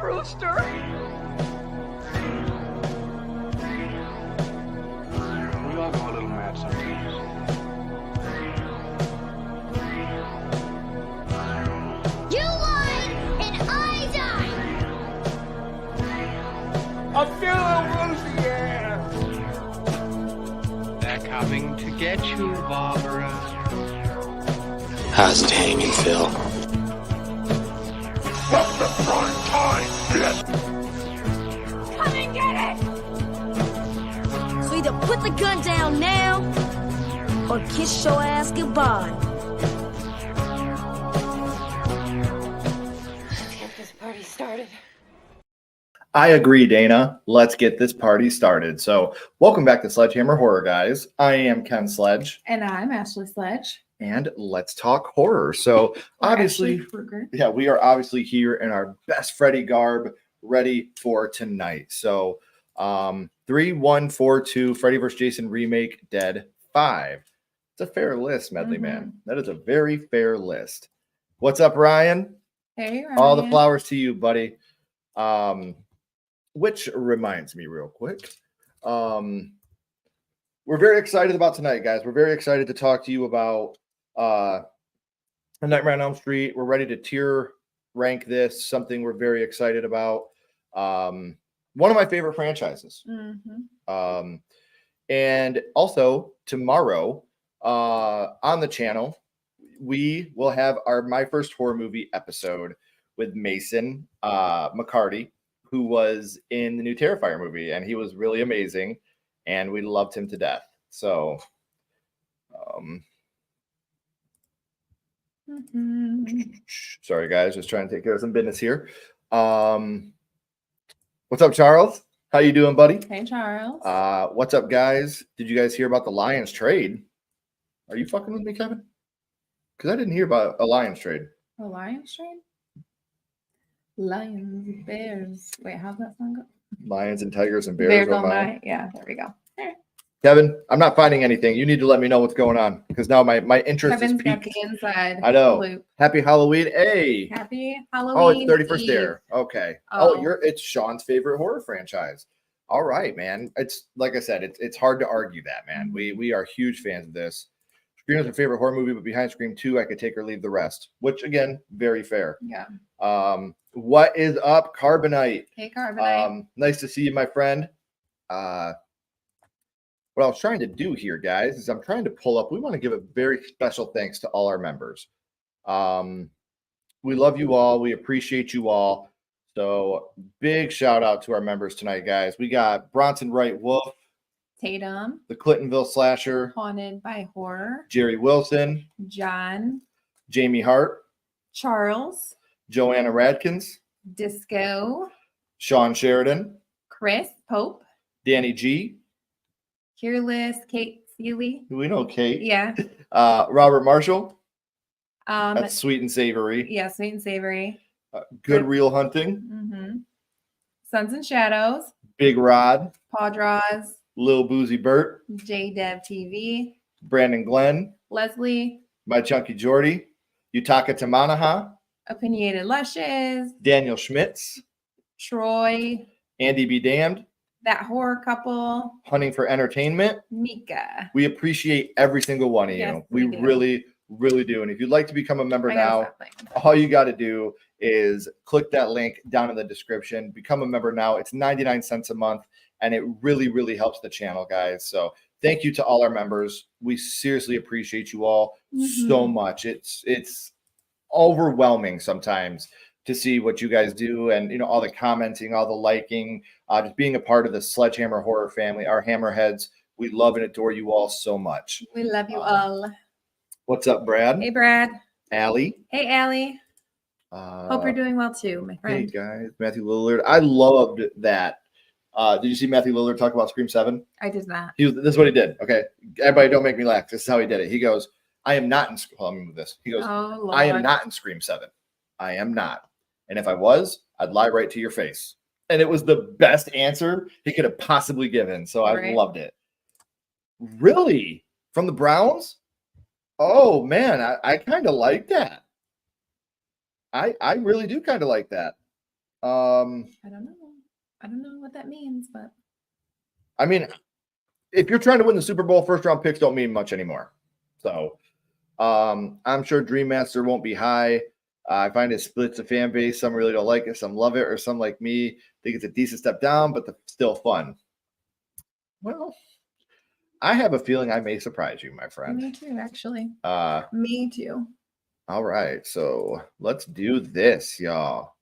Brewster. We all go a little mad sometimes. You won, and I died! I'm feeling woozy, yeah. They're coming to get you, Barbara. How's it hanging, Phil? What's the prime time, bitch? Come and get it! So either put the gun down now, or kiss your ass goodbye. Let's get this party started. I agree, Dana. Let's get this party started. So, welcome back to Sledgehammer Horror, guys. I am Ken Sledge. And I'm Ashley Sledge. And let's talk horror. So, obviously, yeah, we are obviously here in our best Freddy garb, ready for tonight. So, 3, 1, 4, 2, Freddy vs. Jason remake, Dead 5. It's a fair list, Medley Man. That is a very fair list. What's up, Ryan? Hey, Ryan. All the flowers to you, buddy. Which reminds me real quick. We're very excited about tonight, guys. We're very excited to talk to you about Nightmare on Elm Street. We're ready to tier rank this, something we're very excited about. One of my favorite franchises. And also tomorrow on the channel, we will have our My First Horror Movie episode with Mason McCarty, who was in the new Terrifier movie, and he was really amazing, and we loved him to death. So, sorry guys, just trying to take care of some business here. What's up, Charles? How you doing, buddy? Hey, Charles. What's up, guys? Did you guys hear about the Lions trade? Are you fucking with me, Kevin? Because I didn't hear about a Lions trade. A Lions trade? Lions, Bears. Wait, how's that song go? Lions and Tigers and Bears all night. Yeah, there we go. There. Kevin, I'm not finding anything. You need to let me know what's going on because now my interest Kevin's is got peaked. the inside. I know. Loop. Happy Halloween. Hey. Happy Halloween. Oh, it's 31st Eve. there. Okay. Oh. It's Sean's favorite horror franchise. All right, man. It's like I said, it's hard to argue that, man. We are huge fans of this. Scream is my favorite horror movie, but behind Scream 2, I could take or leave the rest, which again, very fair. Yeah. What is up, Carbonite? Hey, Carbonite. Nice to see you, my friend. What I was trying to do here, guys, is I'm trying to pull up. We want to give a very special thanks to all our members. We love you all. We appreciate you all. So big shout out to our members tonight, guys. We got Bronson Wright Wolf, Tatum, the Clintonville Slasher, Haunted by Horror, Jerry Wilson, John, Jamie Hart, Charles, Joanna Radkins, Disco, Sean Sheridan, Chris Pope, Danny G. Careless, Kate Seeley. We know Kate. Yeah. Robert Marshall. That's Sweet and Savory. Yeah, Sweet and Savory. Good Real Hunting. Sons and Shadows. Big Rod. Paw Draws. Lil Boozy Burt. JDev TV. Brandon Glenn. Leslie. My Chunky Jordy. Yutaka Tamanaha. Opinionated Lushes. Daniel Schmitz. Troy. Andy Be Damned. That Horror Couple. Hunting for Entertainment. Mika. We appreciate every single one of you. We really do. And if you'd like to become a member now, all you got to do is click that link down in the description. Become a member now. It's 99 cents a month, and it really helps the channel, guys. So thank you to all our members. We seriously appreciate you all so much. It's overwhelming sometimes to see what you guys do, and all the commenting, all the liking, just being a part of the Sledgehammer horror family, our hammerheads. We love and adore you all so much. We love you all. What's up, Brad? Hey, Brad. Allie. Hey, Allie. Hope you're doing well too, my friend. Hey, guys. Matthew Lillard. I loved that. Did you see Matthew Lillard talk about Scream 7? I did not. This is what he did. Okay. Everybody don't make me laugh. This is how he did it. He goes, I am not in let me move this. He goes, I am not in Scream 7. I am not. And if I was, I'd lie right to your face. And it was the best answer he could have possibly given. So I loved it. Really? From the Browns? Oh, man. I kind of like that. I really do kind of like that. I don't know. I don't know what that means, but I mean, if you're trying to win the Super Bowl, first round picks don't mean much anymore. So I'm sure Dream Master won't be high. I find it splits the fan base. Some really don't like it, some love it, or some like me think it's a decent step down, but still fun. Well, I have a feeling I may surprise you, my friend. me too, actually. Me too. All right, so let's do this, y'all.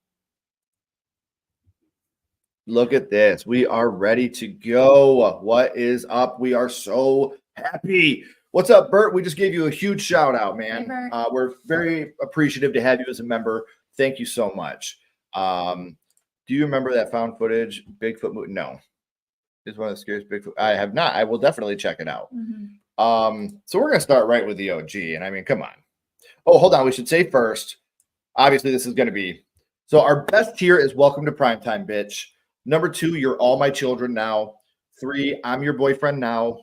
Look at this. We are ready to go. What is up? We are so happy. What's up, Bert? We just gave you a huge shout out, man. Hey, We're very appreciative to have you as a member. Thank you so much. Do you remember that found footage Bigfoot movie? No. Is one of the scariest Bigfoot. I have not. I will definitely check it out. So we're gonna start right with the OG, and I mean, come on. Oh, hold on. We should say first. Obviously, this is gonna be so. Our best tier is Welcome to Primetime, bitch. Number 2, You're All My Children Now. 3, I'm Your Boyfriend Now.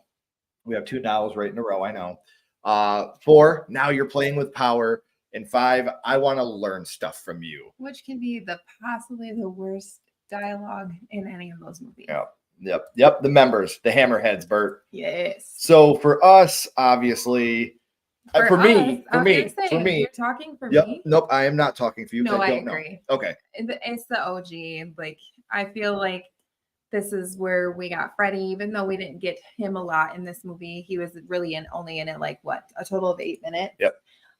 We have 2 nows right in a row. I know. 4, Now You're Playing with Power. And 5, I Want to Learn Stuff from You. Which can be possibly the worst dialogue in any of those movies. Yep. The members, the hammerheads, Bert. Yes. So for us, obviously, for me, you're talking for me. Nope, I am not talking for you. No, I agree. Know. Okay. It's the OG. Like, I feel like this is where we got Freddy, even though we didn't get him a lot in this movie. He was really only in it like a total of 8 minutes. Yep.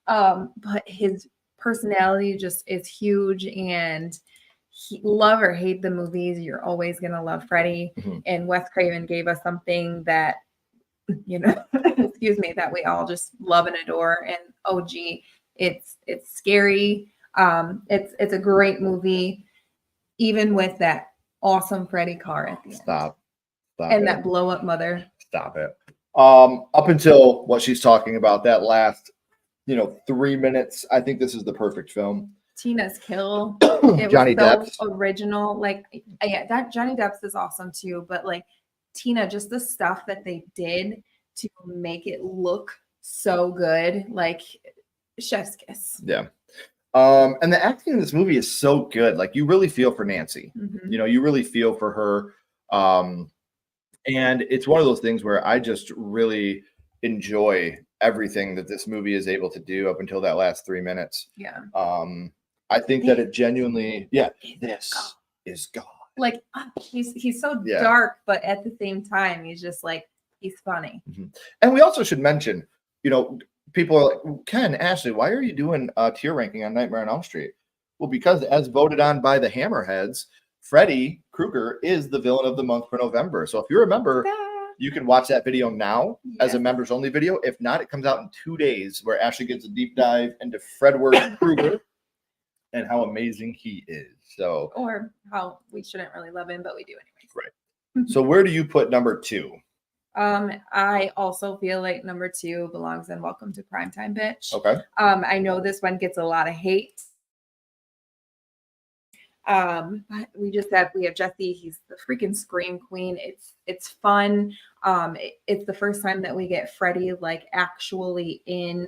But his personality just is huge, and love or hate the movies, you're always gonna love Freddy. And Wes Craven gave us something that, excuse me, that we all just love and adore. And OG, it's scary. It's a great movie, even with that awesome Freddy car at the end. Stop and it. That blow up mother. Stop it. Up until what she's talking about, that last 3 minutes, I think this is the perfect film. Tina's kill, it Johnny was so Depp's original. Like, yeah, that Johnny Depp's is awesome too, but like Tina, just the stuff that they did to make it look so good, like chef's kiss. Yeah. And the acting in this movie is so good. Like, you really feel for Nancy. You really feel for her. And it's one of those things where I just really enjoy everything that this movie is able to do up until that last 3 minutes. Yeah. I think that it genuinely, this is God. Like, he's so dark, but at the same time, he's just like, he's funny. And we also should mention, people are like, Ken, Ashley, why are you doing a tier ranking on Nightmare on Elm Street? Well, because as voted on by the Hammerheads, Freddy Krueger is the villain of the month for November. So if you're a member, you can watch that video now as a members only video. If not, it comes out in 2 days, where Ashley gives a deep dive into Fredward Krueger and how amazing he is. So, or how we shouldn't really love him, but we do anyways. Right. So where do you put number 2? I also feel like number 2 belongs in Welcome to Primetime, bitch. Okay. I know this one gets a lot of hate. But we have Jesse. He's the freaking scream queen. It's fun. It's the first time that we get Freddy like actually in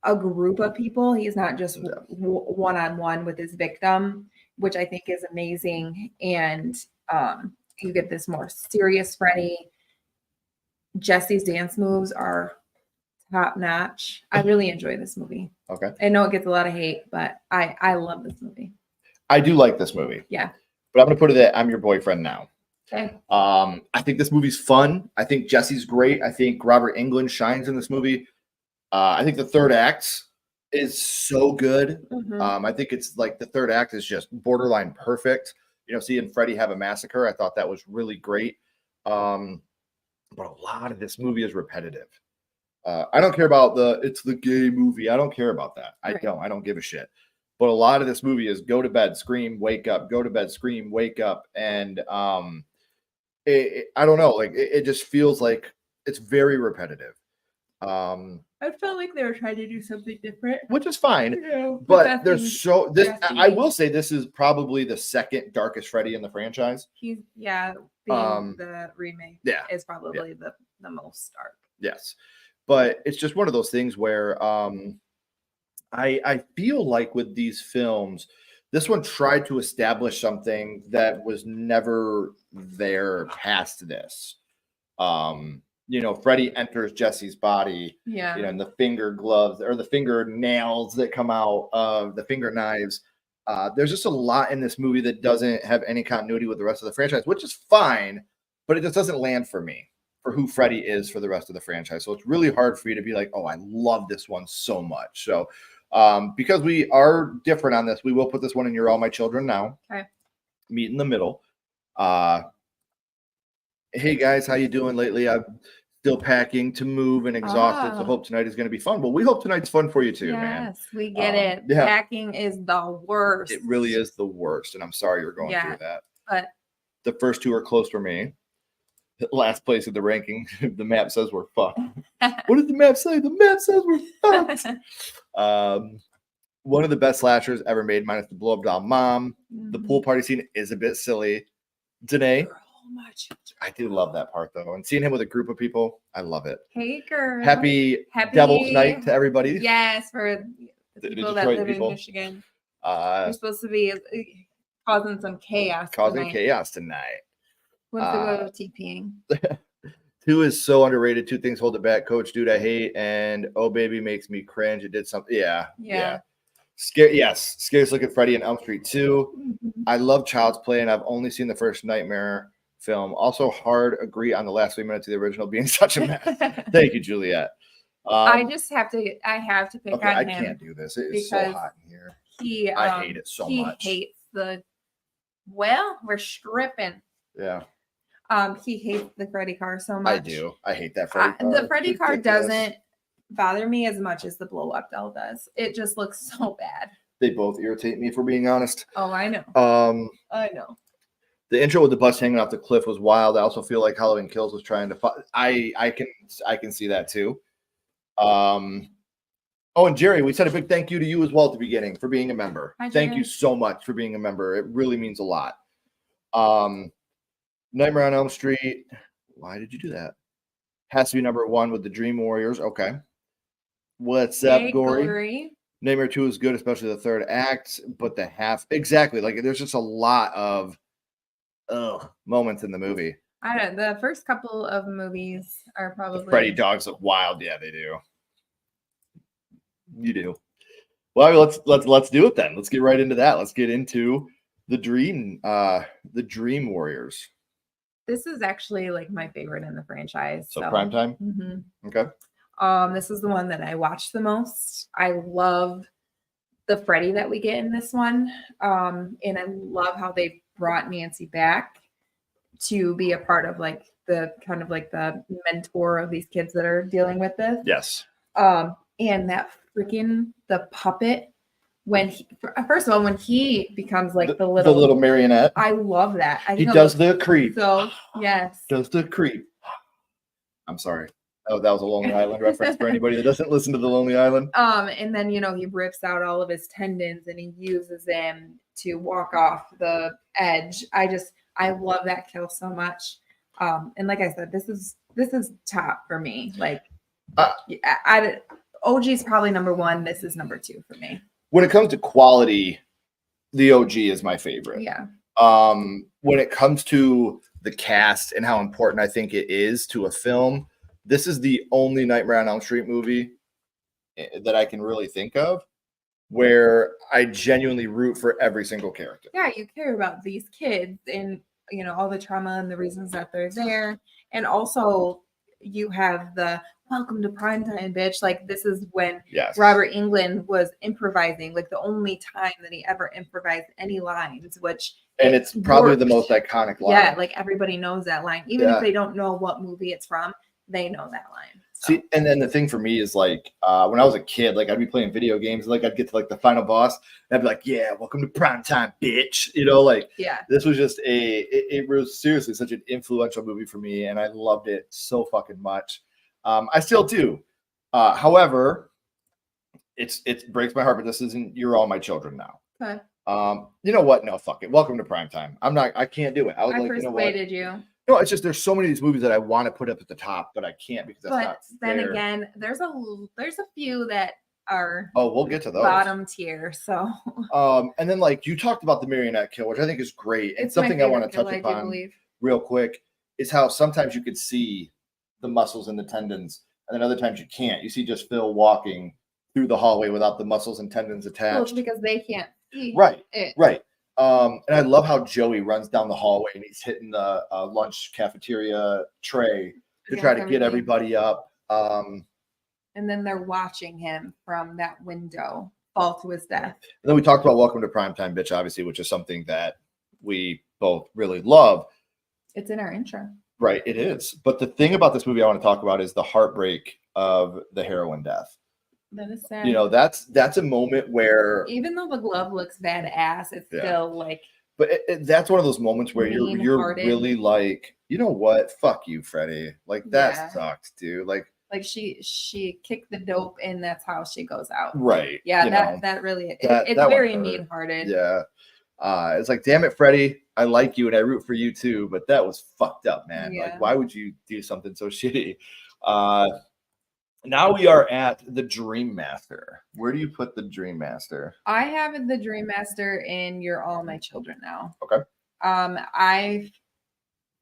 a group of people. He's not just one-on-one with his victim, which I think is amazing. And you get this more serious Freddy. Jesse's dance moves are top notch. I really enjoy this movie. Okay. I know it gets a lot of hate, but I love this movie. I do like this movie. Yeah. But I'm going to put it at I'm Your Boyfriend Now. Okay. I think this movie's fun. I think Jesse's great. I think Robert Englund shines in this movie. I think the third act is so good. I think it's like the third act is just borderline perfect. Seeing Freddy have a massacre, I thought that was really great. But a lot of this movie is repetitive. I don't care about it's the gay movie. I don't care about that. I don't give a shit. But a lot of this movie is go to bed, scream, wake up, go to bed, scream, wake up. And I don't know, like it just feels like it's very repetitive. I felt like they were trying to do something different, which is fine. But there's I will say this is probably the second darkest Freddy in the franchise. Being the remake is probably the most dark. Yes. But it's just one of those things where I feel like with these films, This one tried to establish something that was never there past this. Freddy enters Jesse's body, and the finger gloves or the finger nails that come out of the finger knives. There's just a lot in this movie that doesn't have any continuity with the rest of the franchise, which is fine, but it just doesn't land for me for who Freddy is for the rest of the franchise. So it's really hard for you to be like, oh, I love this one so much. So because we are different on this, we will put this one in You're All My Children now. Okay. Meet in the middle. Hey guys, how you doing lately? I'm still packing to move and exhausted, so hope tonight is going to be fun. Well, we hope tonight's fun for you too, man. Yes, we get it. Yeah. Packing is the worst. It really is the worst, and I'm sorry you're going through that. But the first two are close for me. Last place in the ranking, the map says we're fucked. What did the map say? The map says we're fucked. One of the best slashers ever made, minus the blow-up doll mom. The pool party scene is a bit silly. Danae, I do love that part though, and seeing him with a group of people, I love it. Hey girl, happy Devil's Night to everybody. Yes, for the people that live in Michigan. We're supposed to be causing some chaos. Chaos tonight. What's the go TPing? 2 is so underrated. 2 things hold it back. Coach, dude, I hate, and oh baby makes me cringe. It did something. Yeah. Scariest Look at Freddy and Elm Street 2. I love Child's Play, and I've only seen the first Nightmare film. Also, hard agree on the last 3 minutes of the original being such a mess. Thank you, Juliet. I have to pick on him. I can't do this. It is so hot in here. I hate it so much. He hates we're stripping. Yeah. He hates the Freddy car so much. I do. I hate that Freddy car. The Freddy car doesn't bother me as much as the blow up doll does. It just looks so bad. They both irritate me, if we're being honest. Oh, I know. I know. The intro with the bus hanging off the cliff was wild. I also feel like Halloween Kills was trying to. I can see that too. And Jerry, we said a big thank you to you as well at the beginning for being a member. Thank you so much for being a member. It really means a lot. Nightmare on Elm Street. Why did you do that? Has to be number 1 with the Dream Warriors. Okay. What's up, Gory? Nightmare 2 is good, especially the third act, but the half exactly like there's just a lot of moments in the movie. I don't know. The first couple of movies are probably the Freddy dogs look wild. Yeah, they do. You do. Well, let's do it then. Let's get right into that. Let's get into the Dream Warriors. This is actually like my favorite in the franchise. So Primetime? Mm-hmm. Okay. This is the one that I watched the most. I love the Freddy that we get in this one. And I love how they brought Nancy back to be a part of like the kind of like the mentor of these kids that are dealing with this. Yes. And that freaking the puppet when first of all, when he becomes like the little marionette, I love that. He does the creep. So yes, does the creep. I'm sorry. Oh, that was a Lonely Island reference for anybody that doesn't listen to the Lonely Island. And then he rips out all of his tendons and he uses them to walk off the edge. I love that kill so much. And like I said, this is top for me. Like, OG is probably number 1. This is number 2 for me. When it comes to quality, the OG is my favorite. Yeah. When it comes to the cast and how important I think it is to a film, this is the only Nightmare on Elm Street movie that I can really think of where I genuinely root for every single character. Yeah, you care about these kids and all the trauma and the reasons that they're there, and also you have the welcome to primetime, bitch. Like this is when Robert Englund was improvising, like the only time that he ever improvised any lines, and it's probably the most iconic line. Yeah, like everybody knows that line, even if they don't know what movie it's from, they know that line. So. See, and then the thing for me is like when I was a kid, like I'd be playing video games, like I'd get to like the final boss, and I'd be like, "Yeah, welcome to primetime, bitch." This was just it was seriously such an influential movie for me, and I loved it so fucking much. I still do. However, it breaks my heart, but this isn't You're All My Children now. Okay. You know what? No, fuck it. Welcome to primetime. I can't do it. I was like, persuaded you. No, it's just there's so many of these movies that I want to put up at the top, but I can't because that's not fair. Then again, there's a few that are we'll get to those. bottom tier. So and then like you talked about the marionette kill, which I think is great. And it's my something I want to favorite touch kill, I do upon believe. real quick is how sometimes you could see the muscles and the tendons, and then other times you can't. You see just Phil walking through the hallway without the muscles and tendons attached. Well, it's because they can't see Right. it. Right. And I love how Joey runs down the hallway and he's hitting the lunch cafeteria tray to try to get everybody up. And then they're watching him from that window fall to his death. And then we talked about Welcome to Primetime, Bitch, obviously, which is something that we both really love. It's in our intro. Right, it is. But the thing about this movie I want to talk about is the heartbreak of the heroine death. That is sad. You know, that's a moment where even though the glove looks badass, it's still like. But that's one of those moments where you're really like, you know what? Fuck you, Freddy. Like that sucks, dude. Like she kicked the dope and that's how she goes out. Right. Yeah, that really it's very mean-hearted. Yeah. It's like, damn it, Freddy. I like you and I root for you too, but that was fucked up, man. Yeah. Like, why would you do something so shitty? Now we are at the Dream Master. Where do you put the Dream Master? I have the Dream Master in You're All My Children now. Okay. I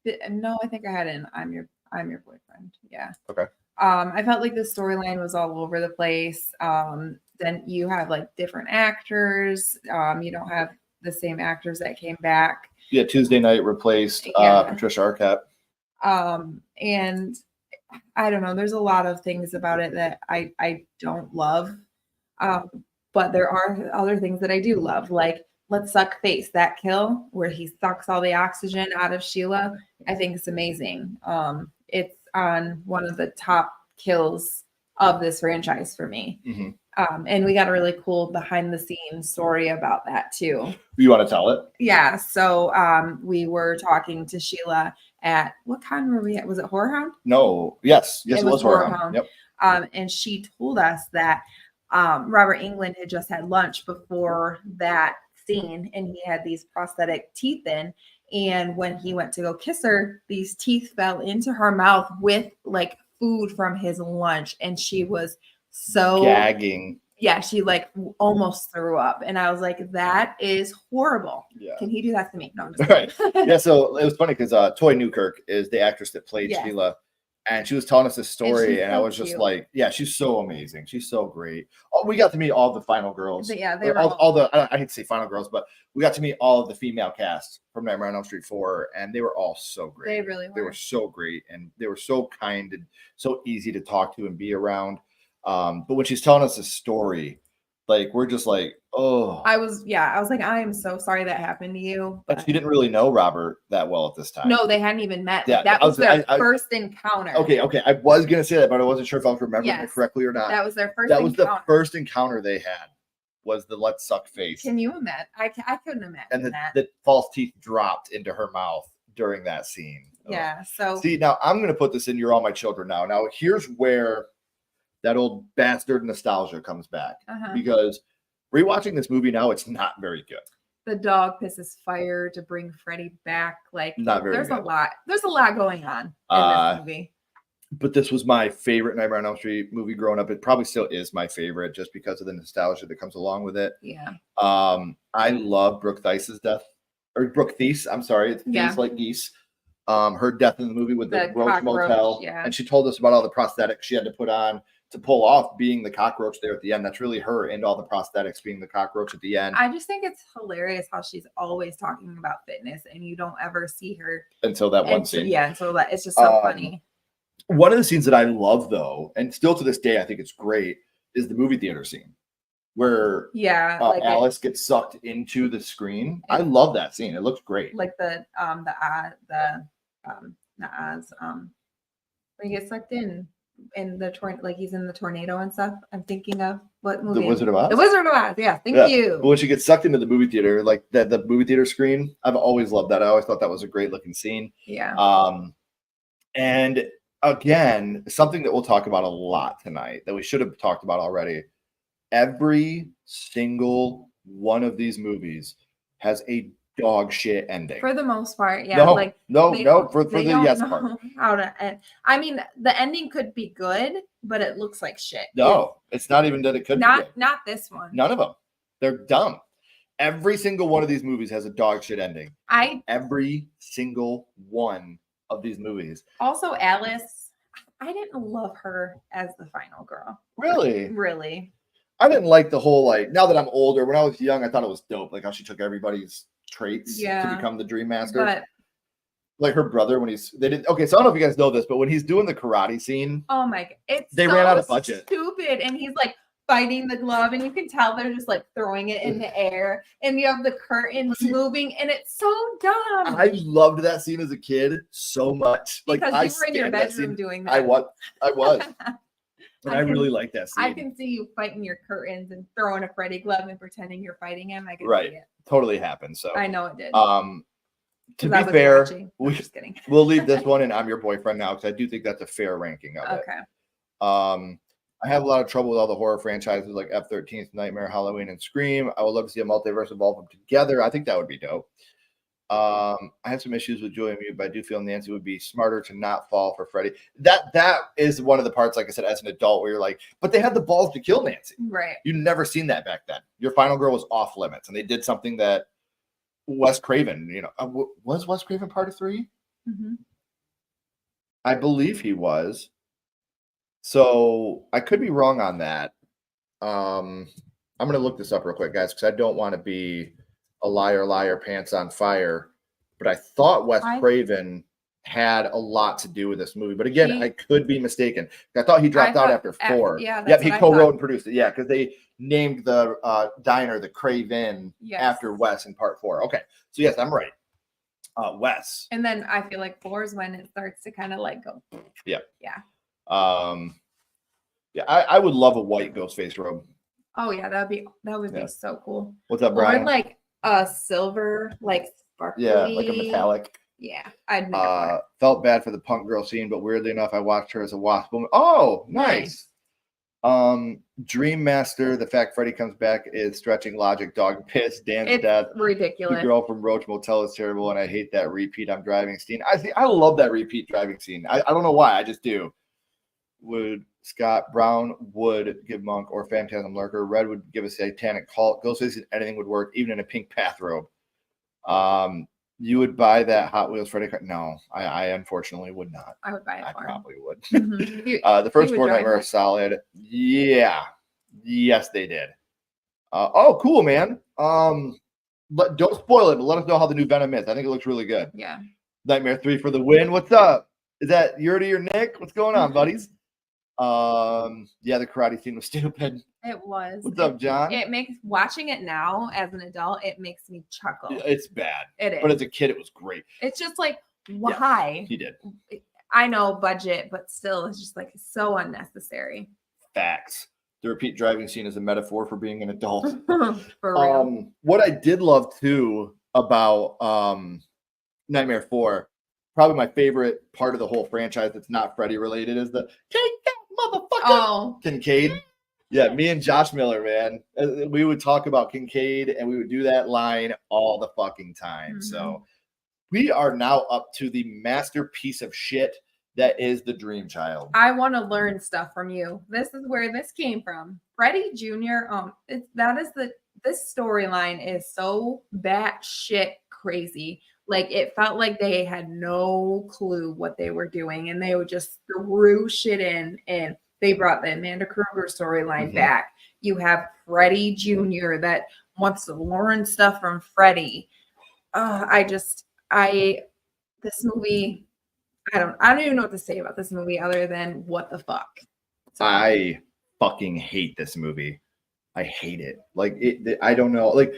think I had it in I'm your boyfriend. Yeah. Okay. I felt like the storyline was all over the place. Then you have like different actors. You don't have the same actors that came back. Yeah, Tuesday Night replaced Patricia Arquette. And I don't know. There's a lot of things about it that I don't love. But there are other things that I do love. Like Let's Suck Face, that kill where he sucks all the oxygen out of Sheila. I think it's amazing. It's on one of the top kills of this franchise for me. Mm-hmm. And we got a really cool behind the scenes story about that too. You want to tell it? Yeah. So we were talking to Sheila at what con were we at? Was it Horror Hound? No. Yes, it was Horror Hound. Yep. And she told us that Robert Englund had just had lunch before that scene, and he had these prosthetic teeth in. And when he went to go kiss her, these teeth fell into her mouth with like food from his lunch, and she was so gagging. Yeah, she like almost threw up, and I was like, "That is horrible." Yeah. Can he do that to me? No, I'm just right. Yeah. So it was funny because Toy Newkirk is the actress that played Sheila, and she was telling us this story, and I was just like, "Yeah, she's so amazing. She's so great." Oh, we got to meet all the final girls. Yeah, they were all the. I hate to say final girls, but we got to meet all of the female cast from Nightmare on Elm Street 4, and they were all so great. They really were. They were so great, and they were so kind and so easy to talk to and be around. But when she's telling us a story, like we're just like, oh. I was like, I am so sorry that happened to you. But she didn't really know Robert that well at this time. No, they hadn't even met. Yeah, that was their first encounter. Okay. I was gonna say that, but I wasn't sure if I was remembering it correctly or not. That was their first. That was the first encounter they had. Was the Let's Suck Face. Can you imagine? I couldn't imagine and that. The false teeth dropped into her mouth during that scene. Yeah. So see, now I'm gonna put this in You're All My Children now. Now here's where that old bastard nostalgia comes back, because rewatching this movie now, it's not very good. The dog pisses fire to bring Freddy back. Like, not very there's good. a lot. There's a lot going on in this movie. But this was my favorite Nightmare on Elm Street movie growing up. It probably still is my favorite, just because of the nostalgia that comes along with it. Yeah. I love Brooke Thies's death, or Brooke Thies. I'm sorry, it's Thies like geese. Her death in the movie with the Roach Motel, and she told us about all the prosthetics she had to put on to pull off being the cockroach there at the end. That's really her, and all the prosthetics being the cockroach at the end. I just think it's hilarious how she's always talking about fitness, and you don't ever see her until that one scene. Yeah, so that it's just so funny. One of the scenes that I love, though, and still to this day I think it's great, is the movie theater scene where Alice gets sucked into the screen. I love that scene. It looks great. Like the Oz when he gets sucked in the like he's in the tornado and stuff. I'm thinking of what movie? The Wizard of Oz. The Wizard of Oz. Yeah, thank you. But when she gets sucked into the movie theater, like the movie theater screen, I've always loved that. I always thought that was a great looking scene. Yeah. And again, something that we'll talk about a lot tonight that we should have talked about already. Every single one of these movies has a dog shit ending. For the most part, yeah. No, like no, for the don't yes know part. How to end. I mean, the ending could be good, but it looks like shit. No, it's not even that it could be good. Not this one. None of them. They're dumb. Every single one of these movies has a dog shit ending. Every single one of these movies. Also, Alice, I didn't love her as the final girl. Really? Really. I didn't like the whole, like, now that I'm older, when I was young, I thought it was dope. Like how she took everybody's traits to become the Dream Master. But like her brother, when so I don't know if you guys know this, but when he's doing the karate scene, oh my god, they ran out of budget. Stupid. And he's like fighting the glove, and you can tell they're just like throwing it in the air, and you have the curtains moving, and it's so dumb. I loved that scene as a kid so much. Because like you were in your bedroom doing that. I was. And I really like that scene. I can see you fighting your curtains and throwing a Freddy glove and pretending you're fighting him. I can see it. Totally happened. So I know it did. To be fair, just kidding. We'll leave this one, and I'm your boyfriend now, because I do think that's a fair ranking of it. I have a lot of trouble with all the horror franchises like F-13, Nightmare, Halloween, and Scream. I would love to see a multiverse of all of them together. I think that would be dope. I have some issues with Julia Mute, but I do feel Nancy would be smarter to not fall for Freddy. That is one of the parts, like I said, as an adult, where you're like, but they had the balls to kill Nancy. Right. You'd never seen that back then. Your final girl was off limits, and they did something that Wes Craven, was Wes Craven part of 3? Mm-hmm. I believe he was. So I could be wrong on that. I'm going to look this up real quick, guys, because I don't want to be a liar, pants on fire. But I thought Wes Craven had a lot to do with this movie. But again, I could be mistaken. I thought he dropped out after 4. Yep, he co-wrote and produced it. Yeah, because they named the diner the Craven after Wes in part 4. Okay, so yes, I'm right. Wes. And then I feel like 4 is when it starts to kind of like go. Yeah. Yeah. I would love a white Ghostface robe. Oh yeah, that would be so cool. What's up, Brian? Or like a silver, like sparkly. Yeah, like a metallic. Yeah, I'd make it felt bad for the punk girl scene, but weirdly enough, I watched her as a wasp woman. Oh, nice. Dream Master, the fact Freddy comes back is stretching logic. Dog piss, Dan's death. Ridiculous. The girl from Roach Motel is terrible, and I hate that repeat. I'm driving scene. I love that repeat driving scene. I don't know why. I just do. Would Scott Brown would give Monk or Phantasm Lurker. Red would give a satanic cult. Ghostface, anything would work, even in a pink bathrobe. You would buy that Hot Wheels Freddy car? No, I unfortunately would not. I would buy it for him. Probably would. Mm-hmm. The first 4 Nightmare are solid. Yeah. Yes, they did. Oh, cool, man. But don't spoil it, but let us know how the new Venom is. I think it looks really good. Yeah. Nightmare 3 for the win. What's up? Is that Yurdy or Nick? What's going on, buddies? Yeah, the karate scene was stupid. It was. What's up, John? It makes watching it now as an adult, it makes me chuckle. It's bad. It is. But as a kid, it was great. It's just like, why? Yeah, he did. I know budget, but still, it's just like so unnecessary. Facts. The repeat driving scene is a metaphor for being an adult. For real. What I did love too about Nightmare 4, probably my favorite part of the whole franchise that's not Freddy related, is the take that motherfucker Kincaid. Yeah, me and Josh Miller, man, we would talk about Kincaid, and we would do that line all the fucking time. Mm-hmm. So we are now up to the masterpiece of shit that is the Dream Child. I want to learn stuff from you. This is where this came from. Freddy Jr. This storyline is so batshit crazy. Like, it felt like they had no clue what they were doing, and they would just threw shit in, and they brought the Amanda Kruger storyline back. You have Freddy Jr. that wants to learn stuff from Freddy. This movie, I don't even know what to say about this movie other than what the fuck. So, I fucking hate this movie. I hate it. Like, I don't know. Like,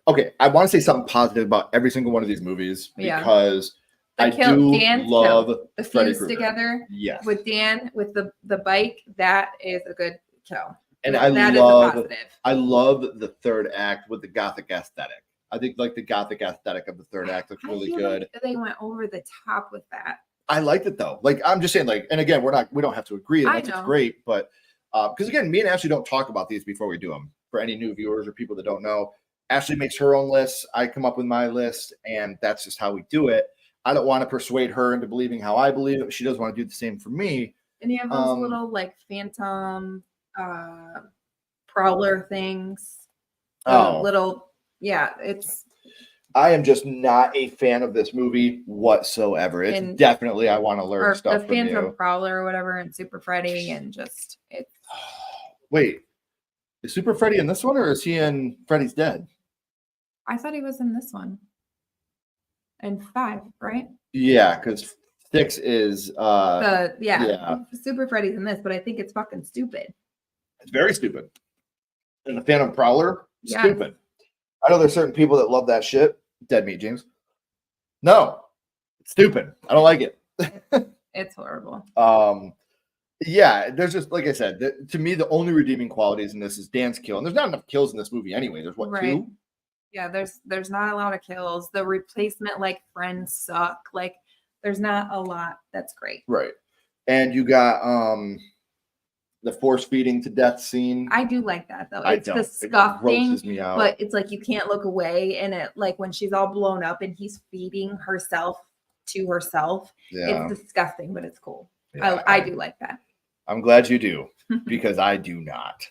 okay, I want to say something positive about every single one of these movies because I do love the Freddy fuse Krueger. Together. Yes. With Dan, with the bike, that is a good kill. And that is a positive. I love the third act with the gothic aesthetic. I think like the gothic aesthetic of the third act looks really good. Like they went over the top with that. I liked it though. Like, I'm just saying, like, and again, we don't have to agree. And it's great, but because again, me and Ashley don't talk about these before we do them. For any new viewers or people that don't know, Ashley makes her own list. I come up with my list, and that's just how we do it. I don't want to persuade her into believing how I believe it. She doesn't want to do the same for me. And you have those little like phantom prowler things. Little, yeah, it's. I am just not a fan of this movie whatsoever. It's definitely I want to learn stuff from you. The Phantom Prowler or whatever, and Super Freddy, and just it's. Wait, is Super Freddy in this one, or is he in Freddy's Dead? I thought he was in this one. And 5, right? Yeah, because 6 is Super Freddy's in this, but I think it's fucking stupid. It's very stupid. And the Phantom Prowler, stupid. I know there's certain people that love that shit. Dead meat, James. No, it's stupid. I don't like it. It's horrible. Yeah, there's just like I said. To me, the only redeeming qualities in this is Dan's kill, and there's not enough kills in this movie anyway. There's 2? Yeah, there's not a lot of kills. The replacement like friends suck. Like there's not a lot that's great. Right, and you got the force feeding to death scene. I do like that though. It's disgusting. It grosses me out. But it's like you can't look away, and it like when she's all blown up and he's feeding herself to herself. Yeah. It's disgusting, but it's cool. Yeah, I do like that. I'm glad you do because I do not.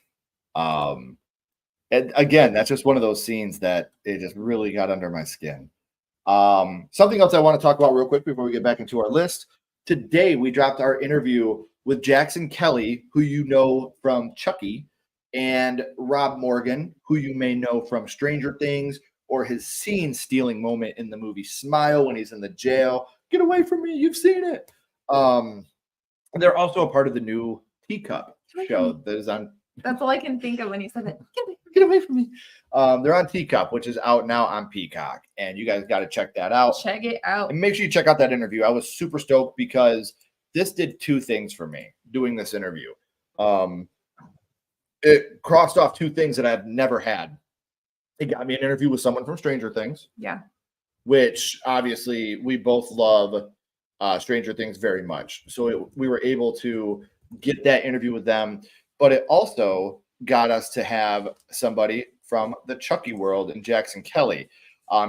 And again, that's just one of those scenes that it just really got under my skin. Something else I want to talk about real quick before we get back into our list. Today, we dropped our interview with Jackson Kelly, who you know from Chucky, and Rob Morgan, who you may know from Stranger Things, or his scene-stealing moment in the movie Smile when he's in the jail. Get away from me. You've seen it. They're also a part of the new Teacup show that is on. That's all I can think of when you said it. Get away from me. They're on Teacup, which is out now on Peacock, and you guys got to check that out. Check it out. And make sure you check out that interview. I was super stoked because this did 2 things for me doing this interview. It crossed off 2 things that I've never had. It got me an interview with someone from Stranger Things. Yeah. Which obviously we both love Stranger Things very much. So we were able to get that interview with them, but it also got us to have somebody from the Chucky world in Jackson Kelly.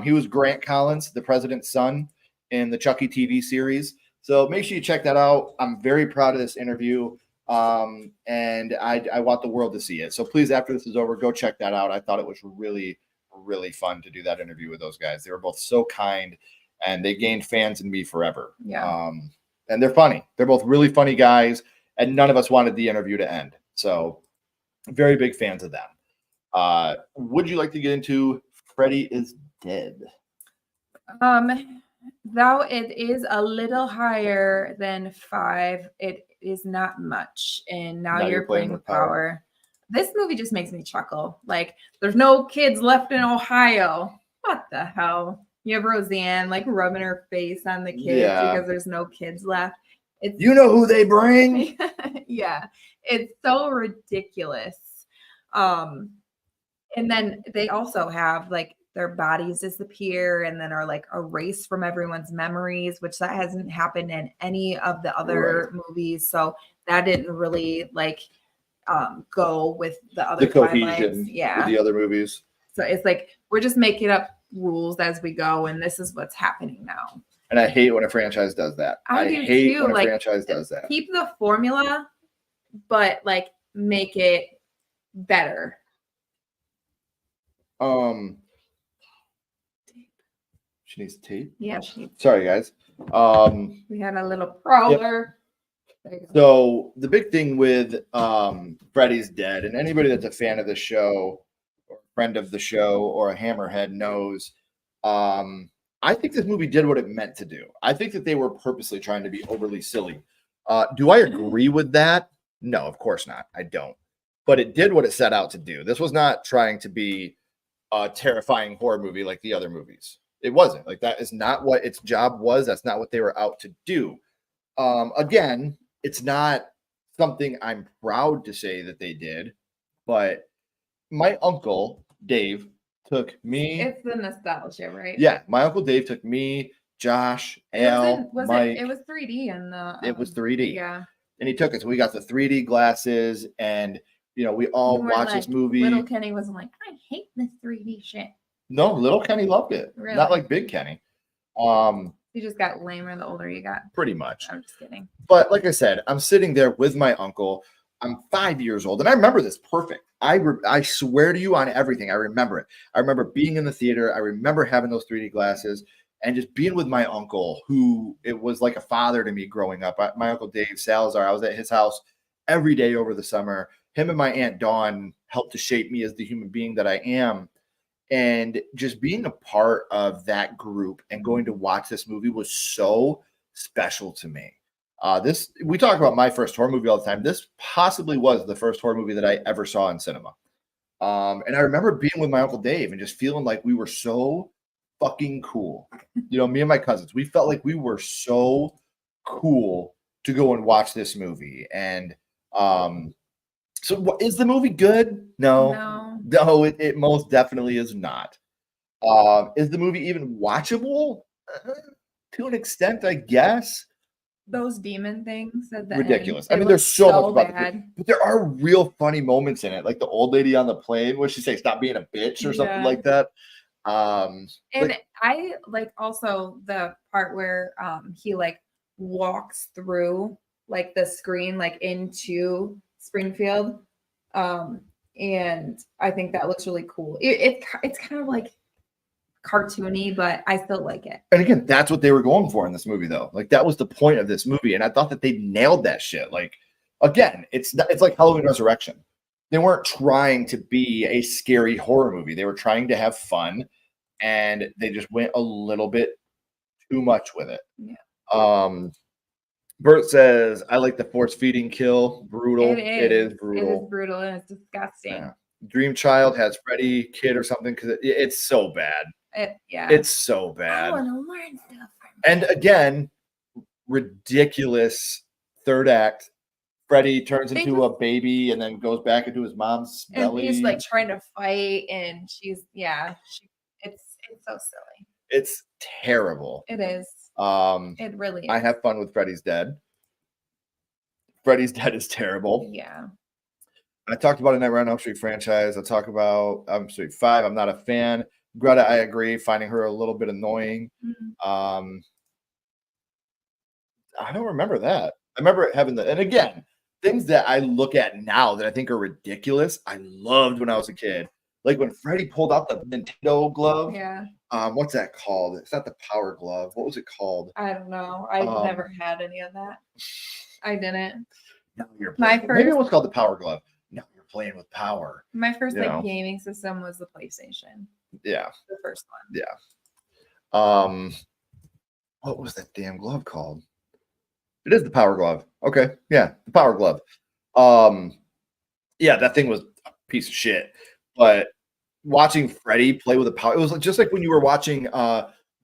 He was Grant Collins, the president's son in the Chucky TV series. So make sure you check that out. I'm very proud of this interview. And I want the world to see it. So please, after this is over, go check that out. I thought it was really, really fun to do that interview with those guys. They were both so kind, and they gained fans in me forever. Yeah. And they're funny. They're both really funny guys, and none of us wanted the interview to end. So very big fans of them. Would you like to get into Freddy is Dead? Though it is a little higher than 5, it is not much. And now you're playing with power. This movie just makes me chuckle. Like, there's no kids left in Ohio. What the hell? You have Roseanne like rubbing her face on the kids because there's no kids left. It's, you know who they bring? Yeah, it's so ridiculous. And then they also have like their bodies disappear and then are like erased from everyone's memories, which that hasn't happened in any of the other movies. So that didn't really like go with the other cohesion with the other movies. So it's like we're just making up rules as we go, and this is what's happening now. And I hate when a franchise does that. I hate too. When a franchise does that. Keep the formula, but like make it better. She needs tape. Yeah, she needs. Sorry, guys. We had a little prowler. Yep. So the big thing with Freddy's Dead, and anybody that's a fan of the show, or friend of the show, or a hammerhead knows, I think this movie did what it meant to do. I think that they were purposely trying to be overly silly. Do I agree with that? No, of course not. I don't. But it did what it set out to do. This was not trying to be a terrifying horror movie like the other movies. It wasn't. Like, that is not what its job was. That's not what they were out to do. Again, it's not something I'm proud to say that they did, but my uncle Dave took me. It's the nostalgia, right? Yeah, my uncle Dave took me, Josh, Al, Mike. It was 3D in the. It was 3D. Yeah. And he took it, so we got the 3D glasses, and we all watched this movie. Little Kenny wasn't like, I hate this 3D shit. No, little Kenny loved it. Really? Not like big Kenny. You just got lamer the older you got. Pretty much. I'm just kidding. But like I said, I'm sitting there with my uncle. I'm 5 years old, and I remember this perfect. I swear to you on everything, I remember it. I remember being in the theater. I remember having those 3D glasses and just being with my uncle, who it was like a father to me growing up. My uncle Dave Salazar, I was at his house every day over the summer. Him and my Aunt Dawn helped to shape me as the human being that I am. And just being a part of that group and going to watch this movie was so special to me. We talk about my first horror movie all the time. This possibly was the first horror movie that I ever saw in cinema. And I remember being with my Uncle Dave and just feeling like we were so fucking cool. You know, me and my cousins, we felt like we were so cool to go and watch this movie. And so is the movie good? No, it most definitely is not. Is the movie even watchable? To an extent, I guess. Those demon things at the Ridiculous. end, I mean, there's so much about bad. but there are real funny moments in it, like the old lady on the plane. What she say? Stop being a bitch or something like that. And I like also the part where he like walks through like the screen like into Springfield, and I think that looks really cool. It's kind of like cartoony, but I still like it. And again, that's what they were going for in this movie, though. Like that was the point of this movie, and I thought that they nailed that shit. Like again, it's like Halloween Resurrection. They weren't trying to be a scary horror movie. They were trying to have fun, and they just went a little bit too much with it. Yeah. Bert says, I like the force feeding kill. Brutal. It is brutal. It is brutal and it's disgusting. Yeah. Dream Child has Freddy kid or something because it's so bad. It's so bad. I want to learn stuff. And again, ridiculous third act. Freddy turns into a baby and then goes back into his mom's belly. And he's like trying to fight, and she's it's so silly. It's terrible. It is. It really is. I have fun with Freddy's Dead. Freddy's Dead is terrible. Yeah. I talked about a Nightmare on Elm Street franchise. I talk about Elm Street 5. I'm not a fan. Greta, I agree, finding her a little bit annoying. Mm-hmm. I don't remember that. I remember having and again, things that I look at now that I think are ridiculous, I loved when I was a kid. Like when Freddy pulled out the Nintendo glove. Yeah. What's that called? It's not the Power Glove. What was it called? I don't know. I never had any of that. I didn't. No, maybe it was called the Power Glove. No, you're playing with power. My first gaming system was the PlayStation. Yeah. The first one. Yeah. What was that damn glove called? It is the Power Glove. Okay. Yeah, the Power Glove. Yeah, that thing was a piece of shit. But watching Freddy play with a power, it was just like when you were watching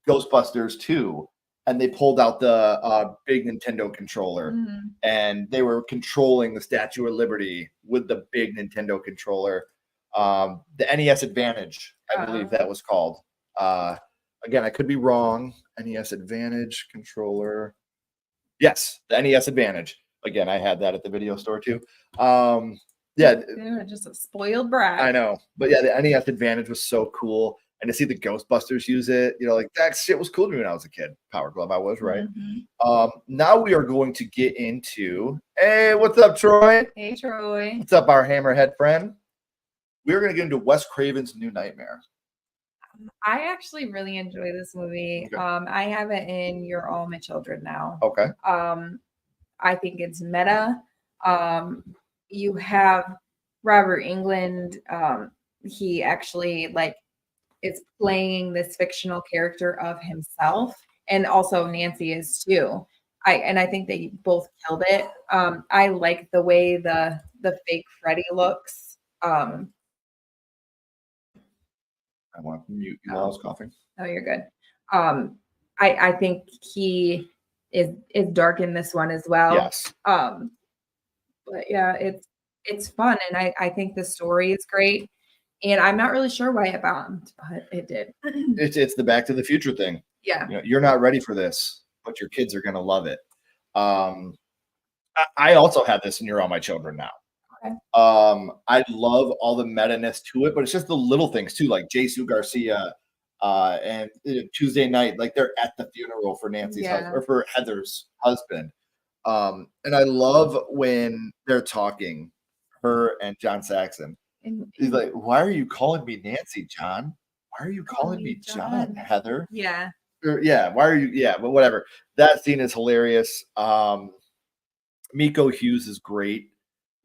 Ghostbusters 2 and they pulled out the big Nintendo controller and they were controlling the Statue of Liberty with the big Nintendo controller. The NES Advantage, I believe that was called. Again, I could be wrong. NES Advantage controller. Yes, the NES Advantage. Again, I had that at the video store too. Yeah, just a spoiled brat. I know, but yeah, the NES Advantage was so cool, and to see the Ghostbusters use it, like that shit was cool to me when I was a kid. Power Glove, I was right. Now we are going to get into. Hey, what's up, Troy? Hey, Troy. What's up, our hammerhead friend? We're going to get into Wes Craven's New Nightmare. I actually really enjoy this movie. Okay. I have it in You're All My Children now. Okay. I think it's meta. You have Robert Englund. He actually is playing this fictional character of himself, and also Nancy is too. I think they both killed it. I like the way the fake Freddy looks. I want to mute you while I was coughing. Oh, you're good. I think he is dark in this one as well. Yes. But yeah, it's fun, and I think the story is great. And I'm not really sure why it bombed, but it did. It's the Back to the Future thing. Yeah. You're not ready for this, but your kids are gonna love it. I also have this in You're All My Children now. Okay. I love all the meta-ness to it, but it's just the little things too, like Jesus Garcia, and Tuesday night, like they're at the funeral for Nancy's husband or for Heather's husband. And I love when they're talking, her and John Saxon. He's like, "Why are you calling me Nancy, John? Why are you calling me John, Heather?" Yeah. Or, yeah, why are you? Yeah, but whatever. That scene is hilarious. Miko Hughes is great,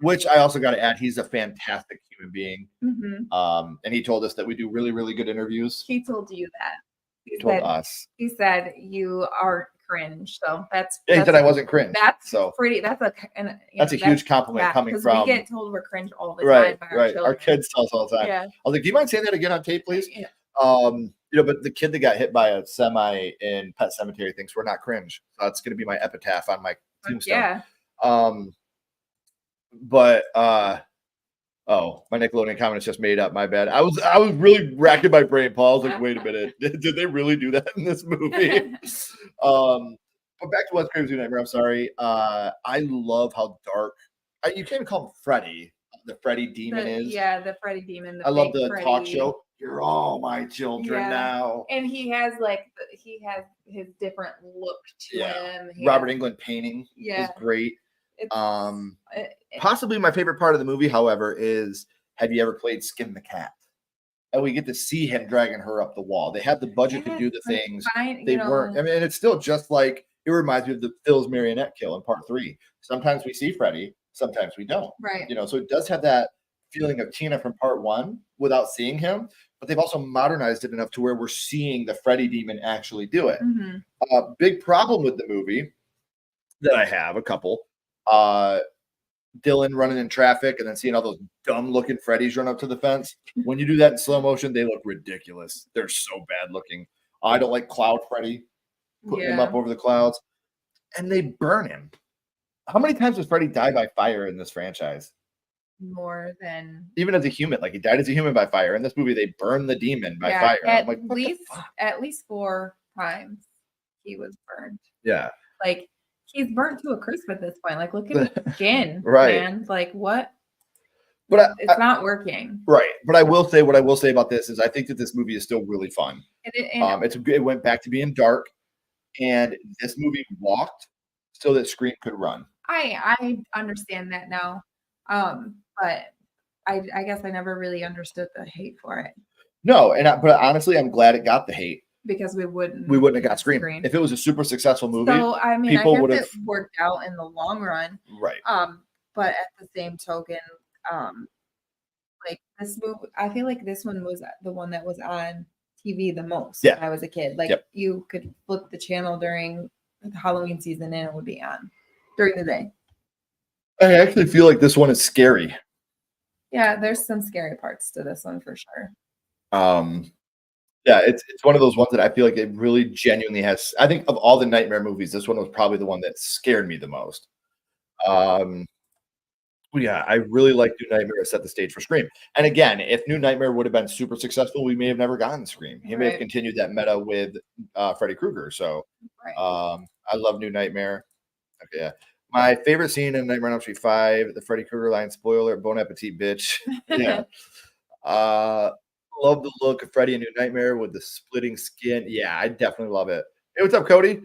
which I also got to add, he's a fantastic human being. And he told us that we do really, really good interviews. He told you that. He told us. He said you are cringe. So that's. Yeah, he said I wasn't cringe. That's so pretty. That's a. That's a huge compliment coming from. We get told we're cringe all the time by our children. Our kids tell us all the time. Yeah. I was like, "Do you mind saying that again on tape, please?" Yeah. But the kid that got hit by a semi in Pet Cemetery thinks we're not cringe. So that's going to be my epitaph on my tombstone. Yeah. Oh, my Nickelodeon comment is just made up. My bad. I was really racking my brain, Paul. I was like, wait a minute, did they really do that in this movie? But back to Wes Craven's New Nightmare. I'm sorry. I love how dark. You can't even call him Freddy. The Freddy demon is. Yeah, the Freddy demon. I love the talk show. You're all my children now. And he has his different look to him. Robert Englund painting is great. It's, Possibly my favorite part of the movie, however, is have you ever played Skin the Cat? And we get to see him dragging her up the wall. They had the budget to do the things. They weren't. I mean, and it's still just like, it reminds me of the Phil's marionette kill in part 3. Sometimes we see Freddy, sometimes we don't. Right. So it does have that feeling of Tina from part 1 without seeing him, but they've also modernized it enough to where we're seeing the Freddy demon actually do it. Big problem with the movie that I have, a couple, Dylan running in traffic and then seeing all those dumb looking Freddys run up to the fence. When you do that in slow motion, they look ridiculous. They're so bad looking. I don't like Cloud Freddy, putting him up over the clouds, and they burn him. How many times does Freddy die by fire in this franchise? More than even as a human. Like, he died as a human by fire. In this movie, they burn the demon by fire. At least 4 times he was burned. Yeah. Like, he's burnt to a crisp at this point. Like, look at his skin, right? Man. Like, what? But it's not working, right? But I will say, what I will say about this is, I think that this movie is still really fun. It went back to being dark, and this movie walked so that Scream could run. I understand that now, but I guess I never really understood the hate for it. No, but honestly, I'm glad it got the hate. Because we wouldn't have got Scream. If it was a super successful movie. So I mean, people I guess it worked out in the long run, right? But at the same token, like this movie, I feel like this one was the one that was on TV the most when I was a kid. Like you could flip the channel during the Halloween season and it would be on during the day. I actually feel like this one is scary. Yeah, there's some scary parts to this one for sure. Yeah, it's one of those ones that I feel like it really genuinely has. I think of all the Nightmare movies, this one was probably the one that scared me the most. Yeah, I really like New Nightmare to set the stage for Scream. And again, if New Nightmare would have been super successful, we may have never gotten Scream. He may have continued that meta with Freddy Krueger. So I love New Nightmare. Okay, yeah. My favorite scene in Nightmare on Elm Street 5, the Freddy Krueger line, spoiler, Bon Appetit, bitch. Yeah. Love the look of Freddy in New Nightmare with the splitting skin. Yeah, I definitely love it. Hey, what's up, Cody?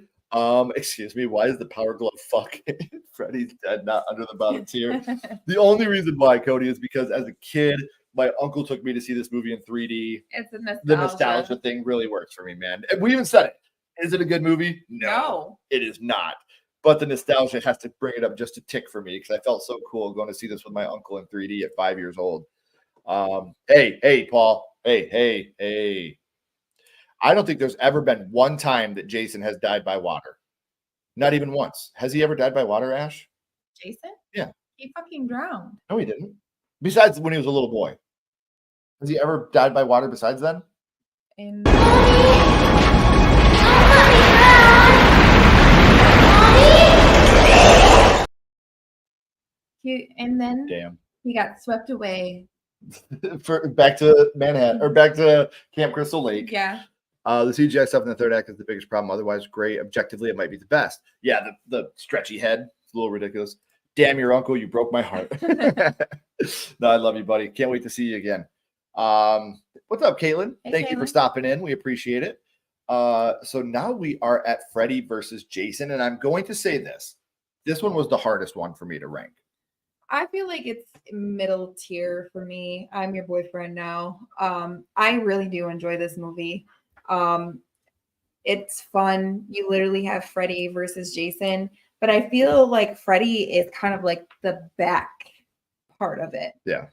Excuse me, why is the Power Glove fucking Freddy's dead, not under the bottom tier? The only reason why, Cody, is because as a kid, my uncle took me to see this movie in 3D. It's a nostalgia. The nostalgia thing really works for me, man. And we even said it. Is it a good movie? No, it is not. But the nostalgia has to bring it up just a tick for me because I felt so cool going to see this with my uncle in 3D at 5 years old. Hey, Paul. Hey. I don't think there's ever been one time that Jason has died by water. Not even once. Has he ever died by water, Ash? Jason? Yeah. He fucking drowned. No, he didn't. Besides when he was a little boy. Has he ever died by water besides then? Damn. He got swept away. Back to Manhattan or back to Camp Crystal Lake. Yeah. The CGI stuff in the third act is the biggest problem. Otherwise, great. Objectively, it might be the best. Yeah, the stretchy head, it's a little ridiculous. Damn your uncle, you broke my heart. No, I love you, buddy. Can't wait to see you again. What's up, Caitlin? Hey, Thank you for Caitlin. stopping in. We appreciate it. So now we are at Freddy versus Jason, and I'm going to say this. This one was the hardest one for me to rank. I feel like it's middle tier for me. I'm your boyfriend now. I really do enjoy this movie. It's fun. You literally have Freddy versus Jason, but I feel like Freddy is kind of like the back part of it. Yeah.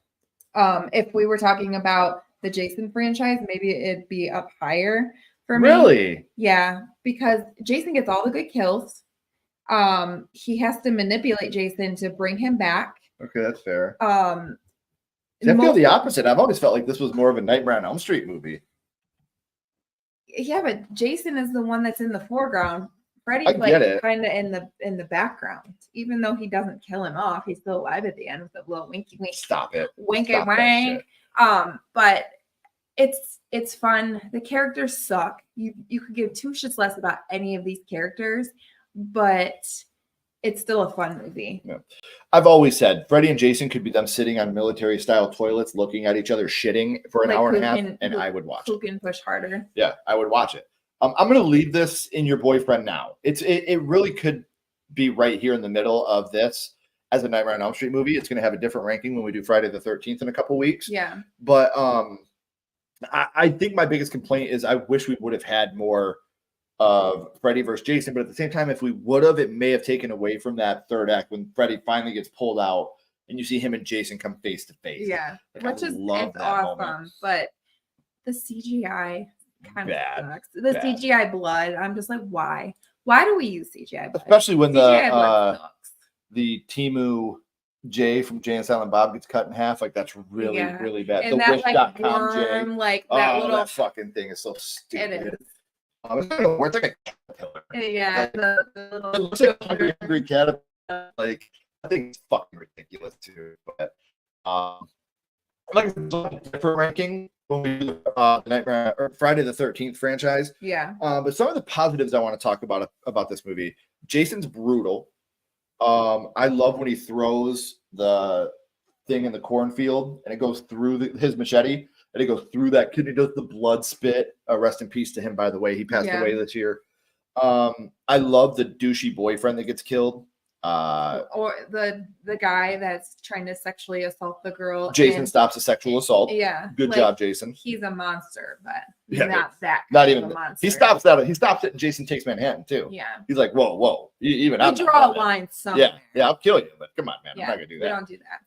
If we were talking about the Jason franchise, maybe it'd be up higher for me. Really? Yeah, because Jason gets all the good kills. He has to manipulate Jason to bring him back. Okay, that's fair. See, I feel the opposite. I've always felt like this was more of a Nightmare on Elm Street movie. Yeah, but Jason is the one that's in the foreground. Freddy's I get it. kind of in the background. Even though he doesn't kill him off, he's still alive at the end with a little winky wink. Stop it. Winky Stop that wink. shit. But it's fun. The characters suck. You could give two shits less about any of these characters, but it's still a fun movie. Yeah. I've always said Freddy and Jason could be them sitting on military style toilets looking at each other shitting for an hour and a half, and I would watch Who it. can push harder? Yeah, I would watch it. I'm going to leave this in your boyfriend now. It really could be right here in the middle of this as a Nightmare on Elm Street movie. It's going to have a different ranking when we do Friday the 13th in a couple weeks. Yeah. But I think my biggest complaint is I wish we would have had more of Freddy versus Jason. But at the same time, if we would have, it may have taken away from that third act when Freddy finally gets pulled out and you see him and Jason come face to face. Yeah. Like, Which I is love it's that awesome. moment. But the CGI kind of Bad. sucks. The Bad. CGI blood, I'm just like, why? Why do we use CGI blood? Especially when CGI blood sucks. the Timu J from Jay and Silent Bob gets cut in half. Like that's really, Yeah. really bad. And the that like Wish.com J. worm, like that little That fucking thing is so stupid. It is. It's not gonna work. It's like a caterpillar. Yeah, the It little looks like a hungry, angry caterpillar. Like I think it's fucking ridiculous too. But like it's a different ranking when we do the Nightmare or Friday the 13th franchise. yeah. But some of the positives I want to talk about this movie. Jason's brutal. I love when he throws the thing in the cornfield and it goes through his machete and it goes through that kid. He does the blood spit. Rest in peace to him, by the way. He passed away this year. I love the douchey boyfriend that gets killed. Or the guy that's trying to sexually assault the girl. Jason and- stops a sexual assault. Yeah. Good like, job, Jason. He's a monster, but Yeah, not that Not kind even of a monster. he stops that. He stops it and Jason takes Manhattan too. Yeah. He's like, whoa. Even We I'm draw not a doing that. line somewhere. Yeah, I'll kill you, but come on, man. Yeah, I'm not gonna do we that. don't do that.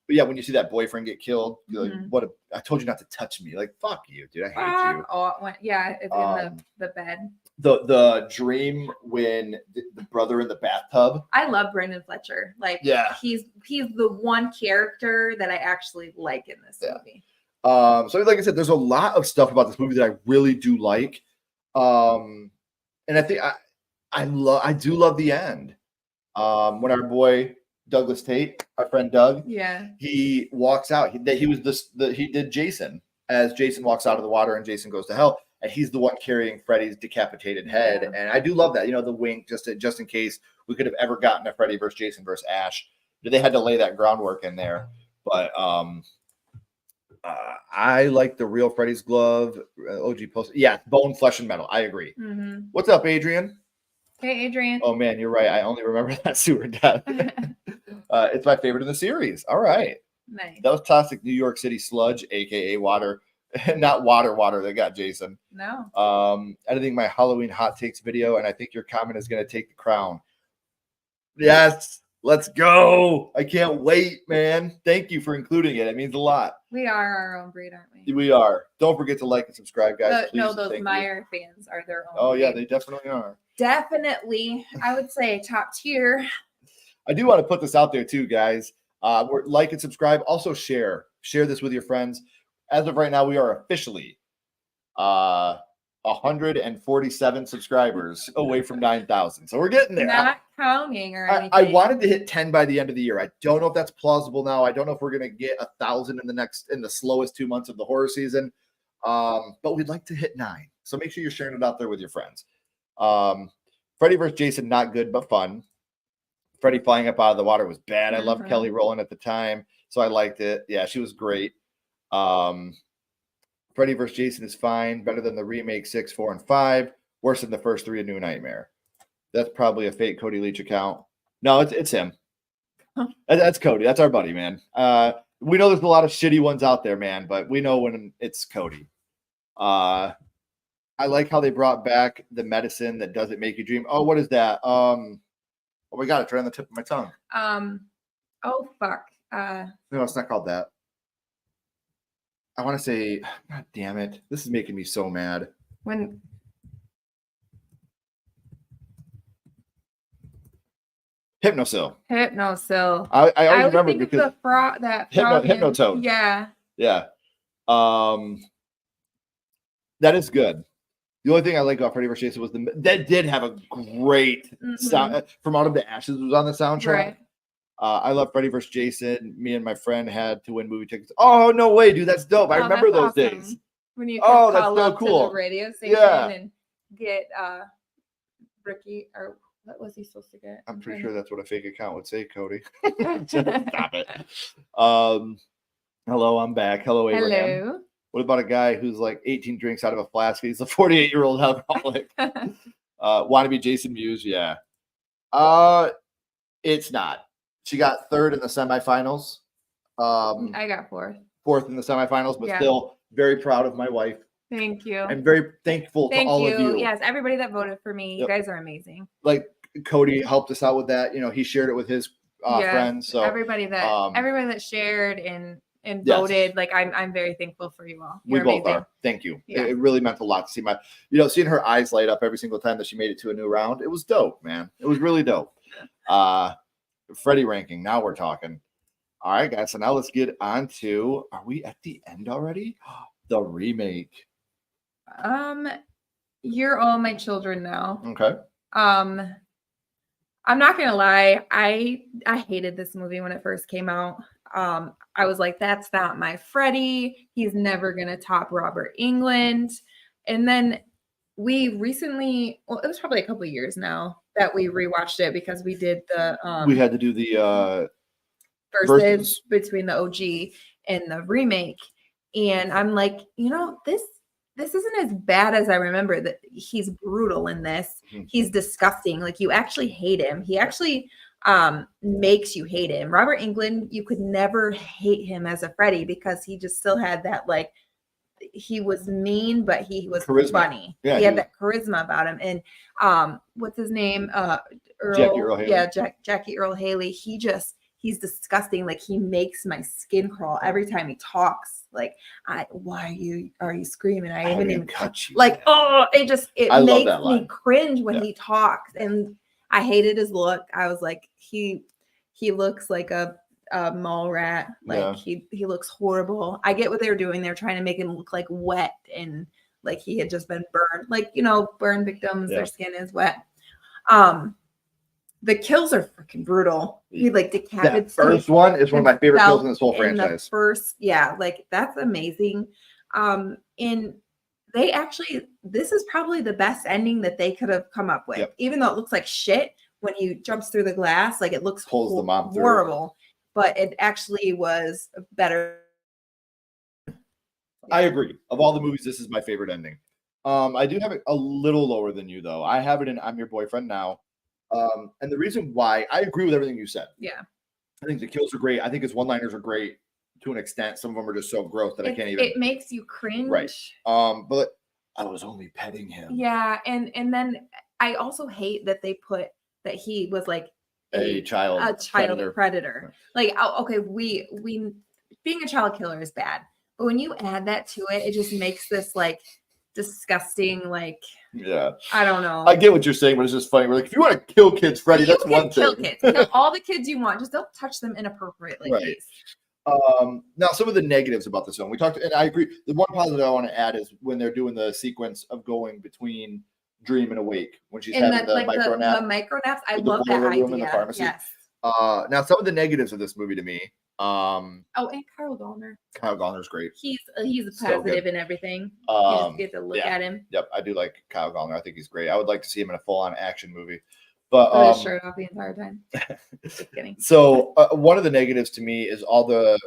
But yeah, when you see that boyfriend get killed, you're like, Mhm. what I told you not to touch me. Like, fuck you, dude. I hate you. Oh, it went, yeah, it's in the bed. The dream when the brother in the bathtub. I love Brendan Fletcher. Like, Yeah. he's the one character that I actually like in this Yeah. movie. So like I said, there's a lot of stuff about this movie that I really do like. And I think I do love the end. When our boy Douglas Tate, our friend Doug, Yeah. he walks out. He did Jason as Jason walks out of the water and Jason goes to hell, and he's the one carrying Freddy's decapitated head. Yeah. And I do love that. You know, the wink just in case we could have ever gotten a Freddy versus Jason versus Ash. They had to lay that groundwork in there, but I like the real Freddy's glove. OG post, yeah, bone, flesh, and metal. I agree. Mm-hmm. What's up, Adrian? Hey, Adrian. Oh man, you're right. I only remember that sewer death. It's my favorite in the series. All right. Nice. That was classic New York City sludge, aka water, not water that got Jason. No. Editing my Halloween hot takes video, and I think your comment is going to take the crown. Yes, let's go. I can't wait, man. Thank you for including it. It means a lot. We are our own breed, aren't we? We are. Don't forget to like and subscribe, guys. No, please. those Thank you. Meyer fans are their own. Oh yeah, breed. they definitely are. Definitely, I would say top tier. I do want to put this out there too, guys. We're like and subscribe. Also share this with your friends. As of right now, we are officially 147 subscribers away from 9,000. So we're getting there. Not counting or anything. I wanted to hit 10 by the end of the year. I don't know if that's plausible now. I don't know if we're gonna get 1,000 in the slowest 2 months of the horror season. But we'd like to hit 9. So make sure you're sharing it out there with your friends. Freddy vs. Jason, not good but fun. Freddy flying up out of the water was bad. I loved Mhm. Kelly Rowland at the time, so I liked it. Yeah, she was great. Freddy vs. Jason is fine. Better than the remake 6, 4, and 5. Worse than the first 3 of New Nightmare. That's probably a fake Cody Leach account. No, it's him. Huh. That's Cody. That's our buddy, man. We know there's a lot of shitty ones out there, man, but we know when it's Cody. I like how they brought back the medicine that doesn't make you dream. Oh, what is that? Oh my god, it's right on the tip of my tongue. Oh fuck. No, it's not called that. I want to say, God damn it. This is making me so mad. When Hypnosil. Hypnosil. I always remember think because of the frog that frog in- Hypnotoad. Yeah. Yeah. That is good. The only thing I like about Freddy vs. Jason was that did have a great sound. From Out of the Ashes was on the soundtrack. Right. I love Freddy vs. Jason. Me and my friend had to win movie tickets. Oh no way, dude, that's dope. I remember those days. When you Oh, could that's call so up cool. to the radio station Yeah. and get Ricky, or what was he supposed to get? I'm pretty sure that's what a fake account would say, Cody. Stop it. Hello, I'm back. Hello, Abraham. Hello. What about a guy who's like 18 drinks out of a flask? He's a 48-year-old alcoholic. Wannabe Jason Mewes, yeah. It's not. She got third in the semifinals. I got fourth in the semifinals, but Yeah. still very proud of my wife. Thank you. I'm very thankful to Thank all you. of you. Yes, everybody that voted for me. You Yep. guys are amazing. Like Cody helped us out with that. You know, he shared it with his Yeah. friends. So everybody that shared and Yes. voted, like I'm very thankful for you all. we You're both amazing. are. Thank you. Yeah. It really meant a lot to see seeing her eyes light up every single time that she made it to a new round. It was dope, man. It was really dope. Freddy ranking. Now we're talking. All right, guys. So now let's get on to, are we at the end already? The remake. You're all my children now. Okay. I'm not gonna lie, I hated this movie when it first came out. I was like, that's not my Freddy. He's never gonna top Robert Englund. And then we recently, well, it was probably a couple of years now that we rewatched it because we did the We had to do the versus between the OG and the remake. And I'm like, this isn't as bad as I remember. That he's brutal in this. Mhm. He's disgusting. Like, you actually hate him. He actually makes you hate him. Robert Englund, you could never hate him as a Freddy because he just still had that, like, he was mean, but he was Charisma. funny. Yeah, he had he that charisma about him. And what's his name? Jackie Earl Haley. Yeah, Jackie Earl Haley. He's disgusting. Like, he makes my skin crawl every time he talks. Like, why are you screaming? I haven't even cut you. like, oh, it I love makes that me line. cringe when Yeah. he talks. And I hated his look. I was like, he looks like a mall rat. Like, he looks horrible. I get what they were doing. They're trying to make him look like wet and like he had just been burned. Like, burn victims, their skin is wet. The kills are freaking brutal. He like decapitates. That first one is one of my favorite kills in this whole in the franchise. first, like, that's amazing. And they actually, this is probably the best ending that they could have come up with. Yep. Even though it looks like shit when he jumps through the glass, like, it looks Pulls the mom through. horrible, but it actually was better. I agree. Of all the movies, this is my favorite ending. I do have it a little lower than you, though. I have it in I'm Your Boyfriend Now. And the reason why, I agree with everything you said. Yeah. I think the kills are great. I think his one-liners are great to an extent. Some of them are just so gross that I can't even. It makes you cringe. Right. But I was only petting him. Yeah, and then I also hate that they put that he was like A child predator. Like, okay, we being a child killer is bad, but when you add that to it, it just makes this like disgusting, like, Yeah. I don't know. I get what you're saying, but it's just funny. We're like, if you want to kill kids, Freddy, that's one kill thing. kids. Kill all the kids you want. Just don't touch them inappropriately, Right. please. Now, some of the negatives about this film, we talked, and I agree. The one positive I want to add is when they're doing the sequence of going between dream and awake, when she's having the micro nap. The micro naps, I with the love that boiler room idea. in the pharmacy. Yes. Now, some of the negatives of this movie to me, Oh, and Kyle Gallner. Kyle Gallner's great. He's So positive good. in everything. You just get to look yeah. at him. Yep, I do like Kyle Gallner. I think he's great. I would like to see him in a full-on action movie. But With his shirt off the entire time. Just kidding. So one of the negatives to me is all the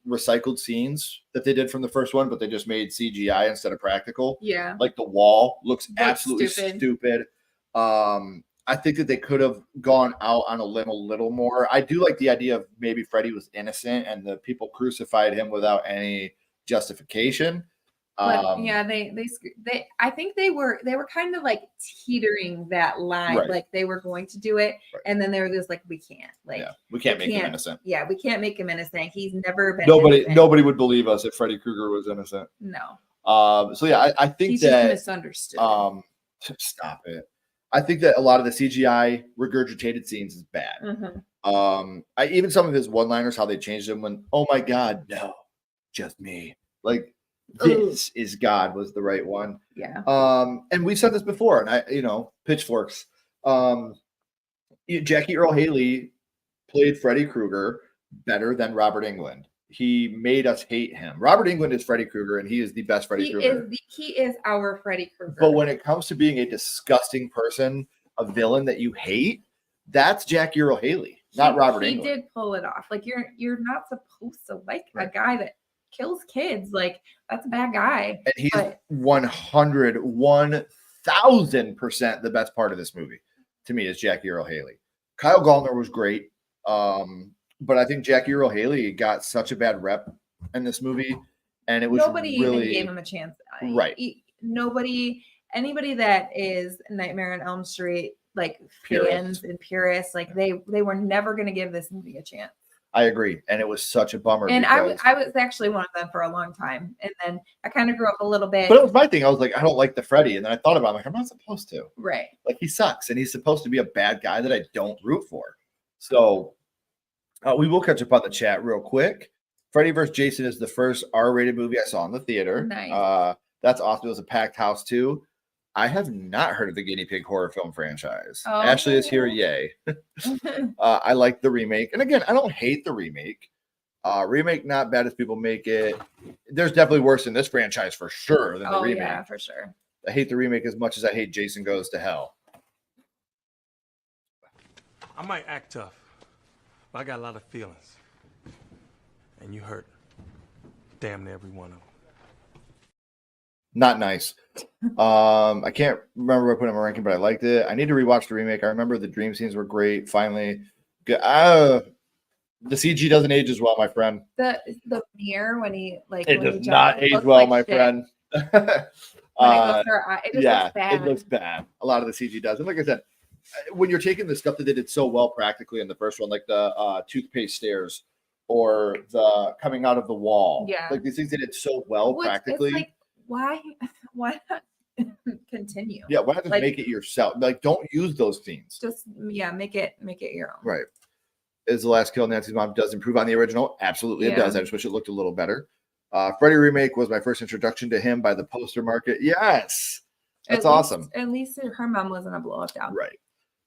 recycled scenes that they did from the first one, but they just made CGI instead of practical. Yeah. Like the wall looks absolutely stupid. I think that they could have gone out on a little more. I do like the idea of maybe Freddy was innocent and the people crucified him without any justification. But yeah, they I think they were kind of like teetering that line, Right. like they were going to do it, Right. and then they were just like, we can't, like, we can't make him innocent. Yeah, we can't make him innocent. He's never been. Nobody would believe us if Freddy Krueger was innocent. No. So yeah, I think he's that just misunderstood. Stop it. I think that a lot of the CGI regurgitated scenes is bad. Mm-hmm. Even some of his one-liners, how they changed them when, oh my God, no, just me. Like, this is God was the right one. Yeah. And we've said this before, and pitchforks. Jackie Earle Haley played Freddy Krueger better than Robert Englund. He made us hate him. Robert Englund is Freddy Krueger, and he is the best Freddy Krueger. He is our Freddy Krueger. But when it comes to being a disgusting person, a villain that you hate, that's Jackie Earle Haley, not Robert Englund. He did pull it off. Like you're not supposed to like a guy that kills kids. Like that's a bad guy. And he's 1000% the best part of this movie. To me, is Jackie Earle Haley. Kyle Gallner was great. But I think Jackie Earle Haley got such a bad rep in this movie, and it was nobody even really gave him a chance. Right. Anybody that is Nightmare on Elm Street, like fans and purists, like they were never going to give this movie a chance. I agree, and it was such a bummer. And I was actually one of them for a long time, and then I kind of grew up a little bit. But it was my thing. I was like, I don't like the Freddy, and then I thought about it, like I'm not supposed to. Right. Like he sucks, and he's supposed to be a bad guy that I don't root for. So. We will catch up on the chat real quick. Freddy vs. Jason is the first R-rated movie I saw in the theater. Nice. That's awesome. It was a packed house too. I have not heard of the guinea pig horror film franchise. Oh. Ashley is here. Yay. I like the remake. And again, I don't hate the remake. Remake, not bad as people make it. There's definitely worse in this franchise for sure than the remake. Yeah, for sure. I hate the remake as much as I hate Jason Goes to Hell. I might act tough. I got a lot of feelings, and you hurt damn near every one of them. Not nice. I can't remember if I put it in my ranking, but I liked it. I need to rewatch the remake. I remember the dream scenes were great. Finally, the CG doesn't age as well, my friend. The mirror when he it does not age well, my friend. It looks bad. It looks bad. A lot of the CG does, and like I said. When you're taking the stuff that they did so well practically in the first one, like the toothpaste stairs or the coming out of the wall, like these things they did so well practically. It's like, why not continue? Yeah, why not just make it yourself? Like, don't use those scenes. Just make it your own. Right. Is the last kill Nancy's mom does improve on the original? Absolutely, it does. I just wish it looked a little better. Freddy remake was my first introduction to him by the poster market. Yes, that's awesome. At least her mom wasn't a blow up doll. Right.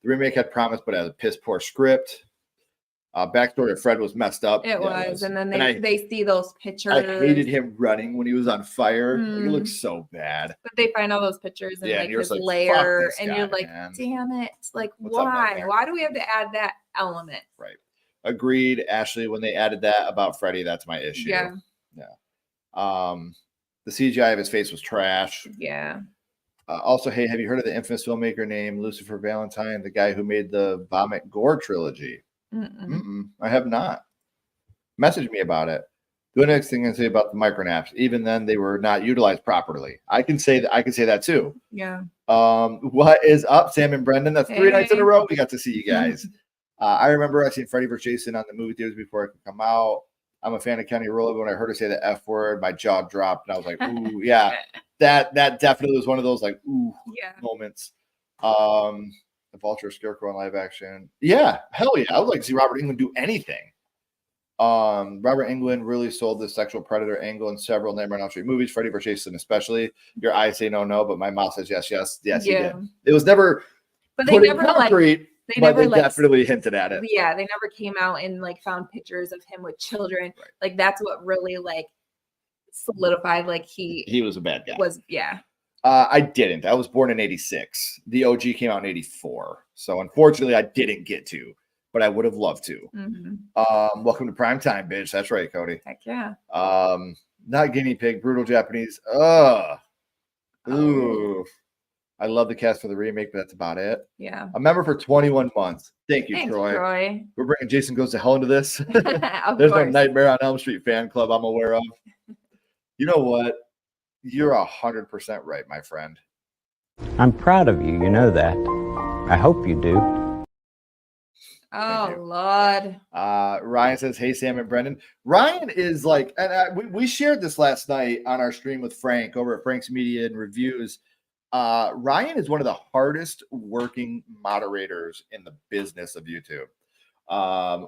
The remake had promise, but had a piss poor script. Backstory of Fred was messed up. It was. And then they see those pictures. I hated him running when he was on fire. Like, it looks so bad. But they find all those pictures and like his lair, and you're like, damn it! Like, why? Why do we have to add that element? Right. Agreed, Ashley. When they added that about Freddy, that's my issue. Yeah. The CGI of his face was trash. Yeah. Also, hey, have you heard of the infamous filmmaker named Lucifer Valentine, the guy who made the Vomit Gore trilogy? I have not. Message me about it. The next thing I say about the micronaps, even then they were not utilized properly. I can say that too. Yeah. What is up, Sam and Brendan? That's 3 nights in a row we got to see you guys. I remember I seen Freddy vs. Jason on the movie theaters before it could come out. I'm a fan of Kenny Rolla, but when I heard her say the F word, my jaw dropped, and I was like, ooh, yeah. That definitely was one of those like moments. The Vulture Scarecrow in live action. Yeah, hell yeah. I would like to see Robert Englund do anything. Robert Englund really sold the sexual predator angle in several Nightmare on Elm Street movies, Freddy vs. Jason especially. Your eyes say no, but my mouth says yes, he did. It was never but they never concrete, but they definitely hinted at it. Yeah, they never came out and like found pictures of him with children. Right. Like that's what really like solidified like he was a bad guy. I didn't. I was born in 86. The OG came out in 84. So unfortunately, I didn't get to, but I would have loved to. Welcome to prime time, bitch. That's right, Cody. Heck yeah. Not guinea pig, brutal Japanese. Ooh. I love the cast for the remake, but that's about it. Yeah. A member for 21 months. Thank you, Thanks, Troy. We're bringing Jason Goes to Hell into this. Of There's no course. Nightmare on Elm Street fan club I'm aware of. You know what? You're 100% right, my friend. I'm proud of you. You know that. I hope you do. Oh, Lord. Ryan says, hey, Sam and Brendan. Ryan is like, and we shared this last night on our stream with Frank over at Frank's Media and Reviews. Ryan is one of the hardest working moderators in the business of YouTube.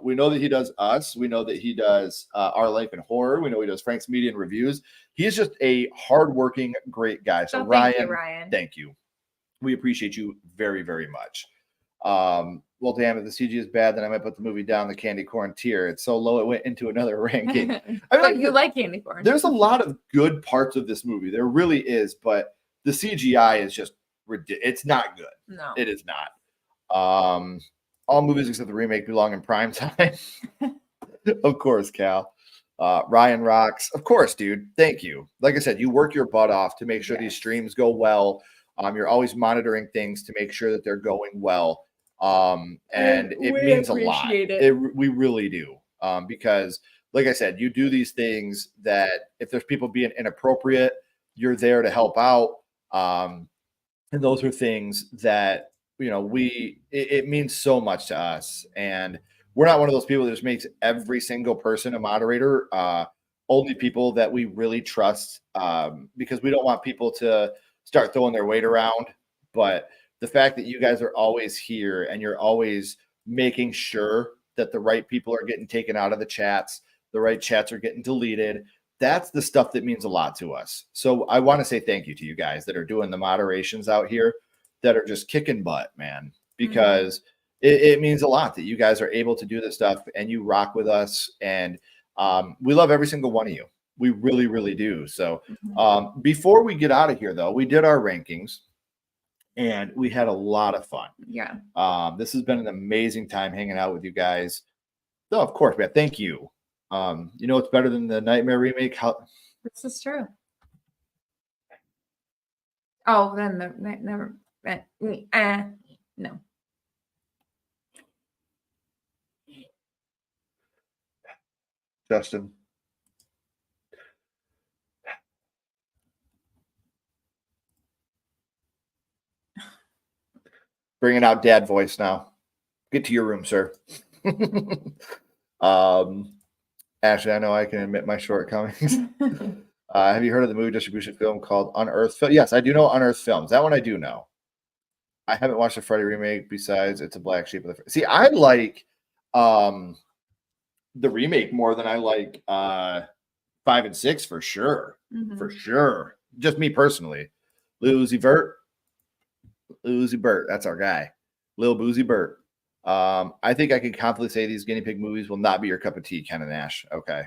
We know that he does us. We know that he does Our Life in Horror. We know he does Frank's Media and Reviews. He is just a hardworking, great guy. So Ryan, thank you. We appreciate you very, very much. Well, damn, if the CG is bad, then I might put the movie down the candy corn tier. It's so low it went into another ranking. But you like candy corn. There's a lot of good parts of this movie. There really is, but the CGI is just ridiculous. It's not good. No, it is not. All movies except the remake belong in prime time. Of course, Cal. Ryan rocks. Of course, dude. Thank you. Like I said, you work your butt off to make sure these streams go well. You're always monitoring things to make sure that they're going well. And it means a lot. We really do. Because like I said, you do these things that if there's people being inappropriate, you're there to help out. And those are things that, you know, it means so much to us. And we're not one of those people that just makes every single person a moderator. Only people that we really trust, because we don't want people to start throwing their weight around. But the fact that you guys are always here and you're always making sure that the right people are getting taken out of the chats, the right chats are getting deleted, that's the stuff that means a lot to us. So I want to say thank you to you guys that are doing the moderations out here that are just kicking butt, man, because it means a lot that you guys are able to do this stuff and you rock with us. And we love every single one of you. We really, really do. So before we get out of here, though, we did our rankings and we had a lot of fun. Yeah. This has been an amazing time hanging out with you guys. So, of course, man, thank you. You know, it's better than the Nightmare remake. This is true. Oh, then never. No. Justin. Bringing out dad voice now. Get to your room, sir. Ashley, I know I can admit my shortcomings. Have you heard of the movie distribution film called Unearthed Film? Yes, I do know Unearthed Films. That one I do know. I haven't watched the Freddy remake besides It's a Black Sheep of the... See, I like the remake more than I like 5 and 6 for sure. For sure. Just me personally. Lil Uzi Vert. That's our guy. Lil Boozy Bert. I think I can confidently say these guinea pig movies will not be your cup of tea, Ken and Ash. Okay.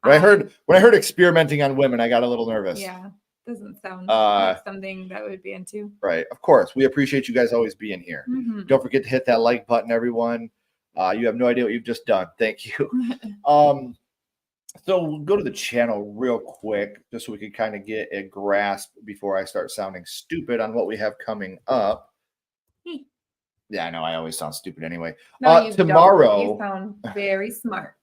When I heard experimenting on women, I got a little nervous. Yeah. Doesn't sound like something that would be into. Right. Of course. We appreciate you guys always being here. Don't forget to hit that like button, everyone. You have no idea what you've just done. Thank you. So we'll go to the channel real quick just so we can kind of get a grasp before I start sounding stupid on what we have coming up. Yeah, I know. I always sound stupid anyway. No, tomorrow, you sound very smart.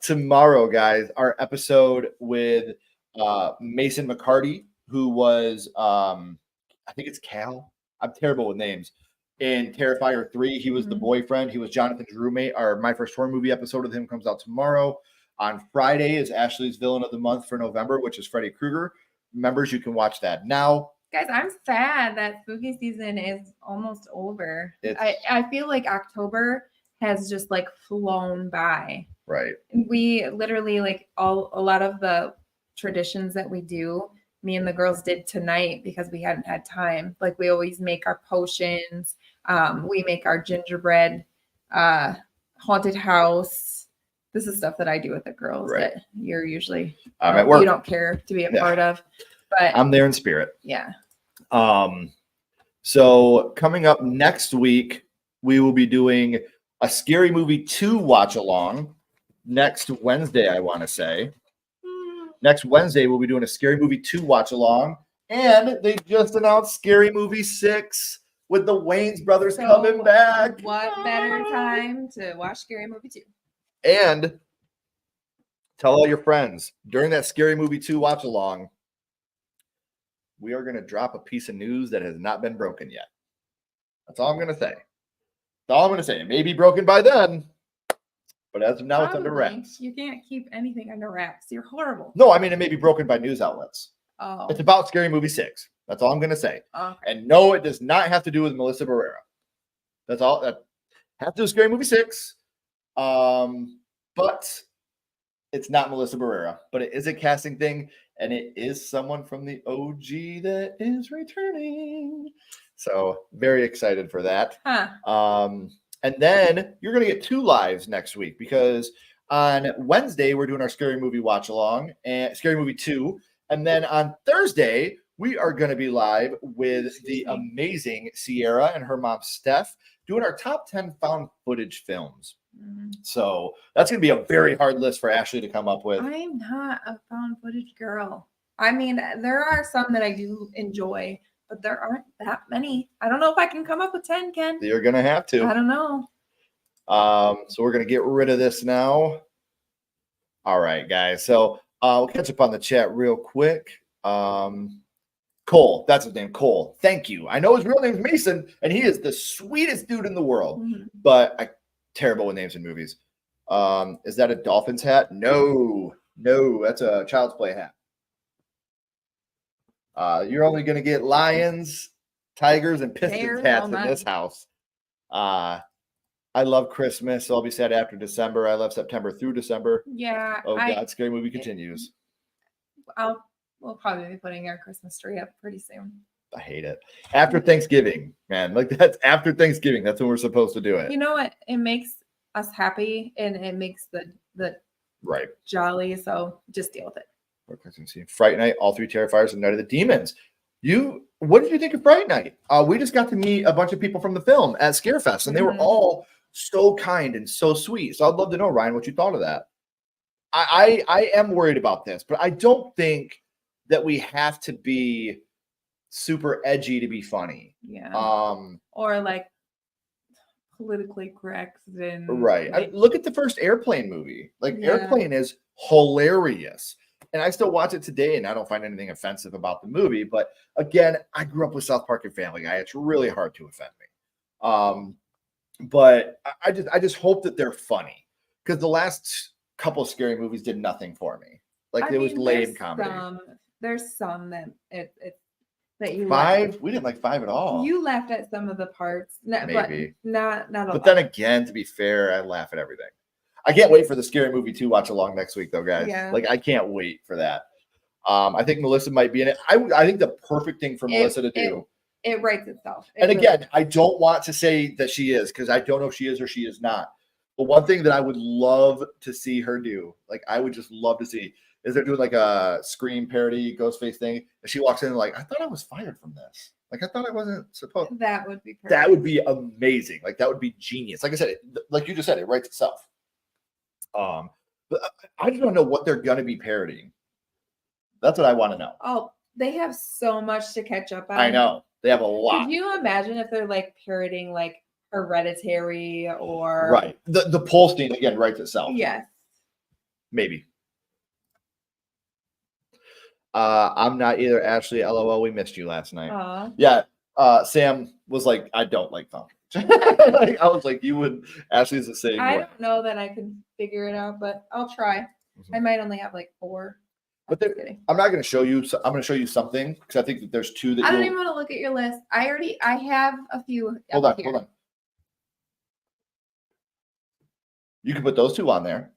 Tomorrow, guys, our episode with Mason McCarty, who was, I think it's Cal. I'm terrible with names. In Terrifier 3, he was the boyfriend. He was Jonathan's roommate. Our My First Horror Movie episode with him comes out tomorrow. On Friday is Ashley's Villain of the Month for November, which is Freddy Krueger. Members, you can watch that now. Guys, I'm sad that spooky season is almost over. I feel like October has just like flown by. Right. We literally like a lot of the traditions that we do, me and the girls did tonight because we hadn't had time. Like we always make our potions. We make our gingerbread, haunted house. This is stuff that I do with the girls that you're usually at work. You don't care to be a part of. but I'm there in spirit. yeah. So coming up next week, we will be doing a Scary Movie 2 watch along next Wednesday, I want to say. Next Wednesday, we'll be doing a Scary Movie 2 watch along. And they just announced Scary Movie 6 with the Wayans brothers coming back. What better time to watch Scary Movie 2? And tell all your friends during that Scary Movie 2 watch along, we are going to drop a piece of news that has not been broken yet. That's all I'm going to say. That's all I'm going to say. It may be broken by then, but as of now, it's under wraps. You can't keep anything under wraps. You're horrible. No, I mean, it may be broken by news outlets. Oh. It's about Scary Movie 6. That's all I'm going to say. Okay. And no, it does not have to do with Melissa Barrera. That's all. That has to do with Scary Movie 6. But it's not Melissa Barrera. But it is a casting thing, and it is someone from the OG that is returning. So very excited for that. And then you're going to get 2 lives next week because on Wednesday we're doing our Scary Movie watch along and Scary Movie 2. And then on Thursday, we are going to be live with the amazing Sierra and her mom, Steph, doing our top 10 found footage films. So that's going to be a very hard list for Ashley to come up with. I'm not a found footage girl. I mean, there are some that I do enjoy, but there aren't that many. I don't know if I can come up with 10, Ken. You're going to have to. I don't know. So we're going to get rid of this now. All right, guys. So we'll catch up on the chat real quick. Cole, that's his name, Cole. Thank you. I know his real name's Mason, and he is the sweetest dude in the world. But I'm terrible with names in movies. Is that a Dolphins hat? No, that's a Child's Play hat. You're only going to get Lions, Tigers, and Pistons hats in this house. I love Christmas, so I'll be sad after December. I love September through December. Yeah. Oh, God, Scary Movie continues. We'll probably be putting our Christmas tree up pretty soon. I hate it. After Thanksgiving, man. Like, that's after Thanksgiving. That's when we're supposed to do it. You know what? It makes us happy, and it makes the right jolly, so just deal with it. Fright Night, All Three Terrifiers, and Night of the Demons. What did you think of Fright Night? We just got to meet a bunch of people from the film at Scarefest, and they were all so kind and so sweet. So I'd love to know, Ryan, what you thought of that. I am worried about this, but I don't think that we have to be super edgy to be funny. Yeah. Or like politically correct. Right. Look at the first Airplane movie. Airplane is hilarious. And I still watch it today, and I don't find anything offensive about the movie. But again, I grew up with South Park and Family Guy. It's really hard to offend me. But I just hope that they're funny, because the last couple of scary movies did nothing for me. It was lame comedy. There's some that that you 5. We didn't like 5 at all. You laughed at some of the parts, maybe not a lot. But then again, to be fair, I laugh at everything. I can't wait for the Scary Movie 2 watch along next week, though, guys. Yeah. I can't wait for that. I think Melissa might be in it. I think the perfect thing for Melissa to do. It writes itself. And again, I don't want to say that she is, because I don't know if she is or she is not. But one thing that I would love to see her do, I would just love to see, is they're doing a Scream parody Ghostface thing, and she walks in and I thought I was fired from this. I thought I wasn't supposed. That would be perfect. That would be amazing. That would be genius. Like I said, like you just said, it writes itself. But I just don't know what they're gonna be parodying. That's what I want to know. Oh, they have so much to catch up on. I know. They have a lot. Could you imagine if they're parodying Hereditary or right? The Polstein again writes itself. Yes. Maybe. I'm not either, Ashley. LOL, we missed you last night. Aww. Yeah. Sam was like, I don't like phone. I was like, you would. Ashley's the same. I don't know that I can figure it out, but I'll try. I might only have 4. But I'm not going to show you. I'm going to show you something, because I think that there's 2 that I don't even want to look at your list. I have a few. Hold on. You can put those 2 on there.